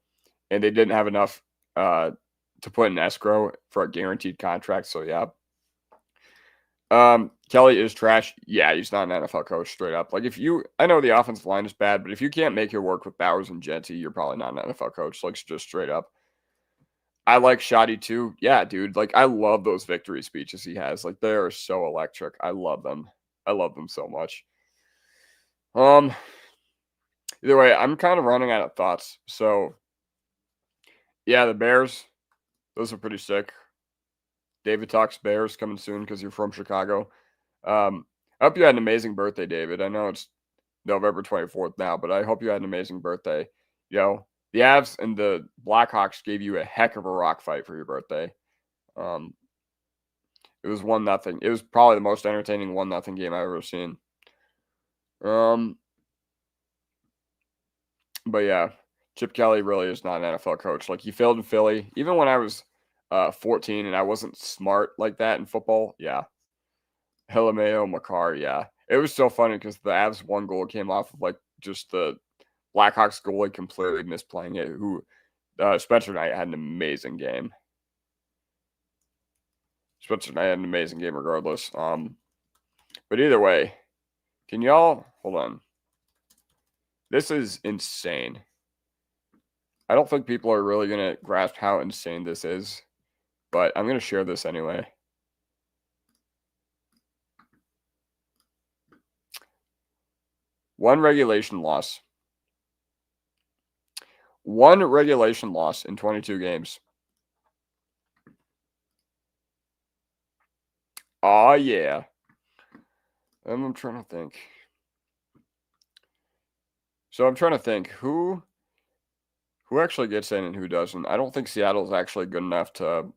and they didn't have enough to put in escrow for a guaranteed contract. So yeah. Kelly is trash. Yeah, he's not an NFL coach, straight up. Like, I know the offensive line is bad, but if you can't make it work with Bowers and Jetty, you're probably not an NFL coach. Like, just straight up. I like Shoddy too. Yeah, dude. Like, I love those victory speeches he has. Like, they are so electric. I love them. I love them so much. Either way, I'm kind of running out of thoughts. So, yeah, the Bears, those are pretty sick. David talks Bears coming soon because you're from Chicago. I hope you had an amazing birthday, David. I know it's November 24th now, but I hope you had an amazing birthday. The Avs and the Blackhawks gave you a heck of a rock fight for your birthday. It was 1-0. It was probably the most entertaining 1-0 game I've ever seen. But yeah, Chip Kelly really is not an NFL coach. Like, he failed in Philly. Even when I was 14 and I wasn't smart like that in football, yeah. Hilameo Makar, yeah. It was so funny because the Avs one goal came off of, like, just the Blackhawks goalie completely misplaying it, who Spencer Knight had an amazing game. Spencer Knight had an amazing game regardless. But either way, can y'all hold on? This is insane. I don't think people are really going to grasp how insane this is, but I'm going to share this anyway. One regulation loss in 22 games. Oh, yeah. I'm trying to think. So I'm trying to think who actually gets in and who doesn't. I don't think Seattle's actually good enough to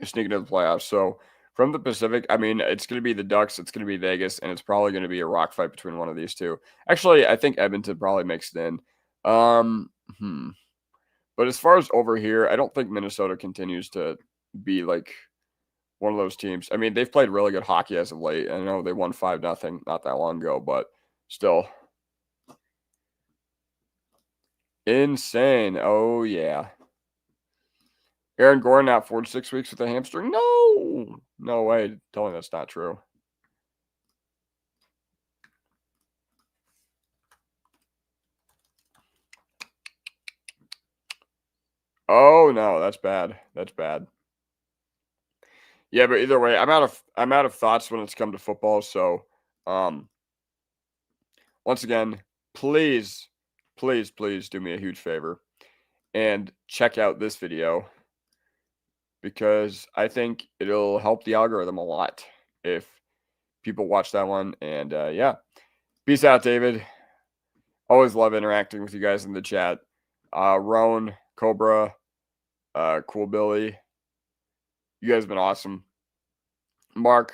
sneak into the playoffs. So from the Pacific, I mean, it's going to be the Ducks, it's going to be Vegas, and it's probably going to be a rock fight between one of these two. Actually, I think Edmonton probably makes it in. Um, hmm. But as far as over here, I don't think Minnesota continues to be like one of those teams. I mean, they've played really good hockey as of late. I know they won 5-0 not that long ago, but still insane. Oh yeah. Aaron Gordon out 4 to 6 weeks with a hamstring. No way. Tell me that's not true. Oh no, that's bad. That's bad. Yeah, but either way, I'm out of thoughts when it's come to football. So, um, once again, please, please do me a huge favor and check out this video because I think it'll help the algorithm a lot if people watch that one. And yeah, peace out, David. Always love interacting with you guys in the chat. Roan, Cobra, Cool Billy, you guys have been awesome. Mark,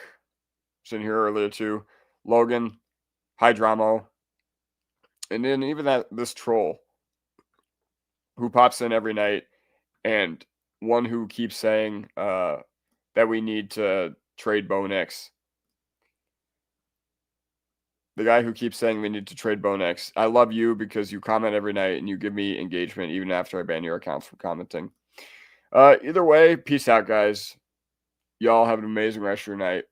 sitting here earlier too. Logan, Hydramo, and then even this troll who pops in every night, and one who keeps saying that we need to trade Bo Nix. The guy who keeps saying we need to trade Bo Nix. I love you because you comment every night and you give me engagement even after I ban your accounts from commenting. Either way, peace out, guys. Y'all have an amazing rest of your night.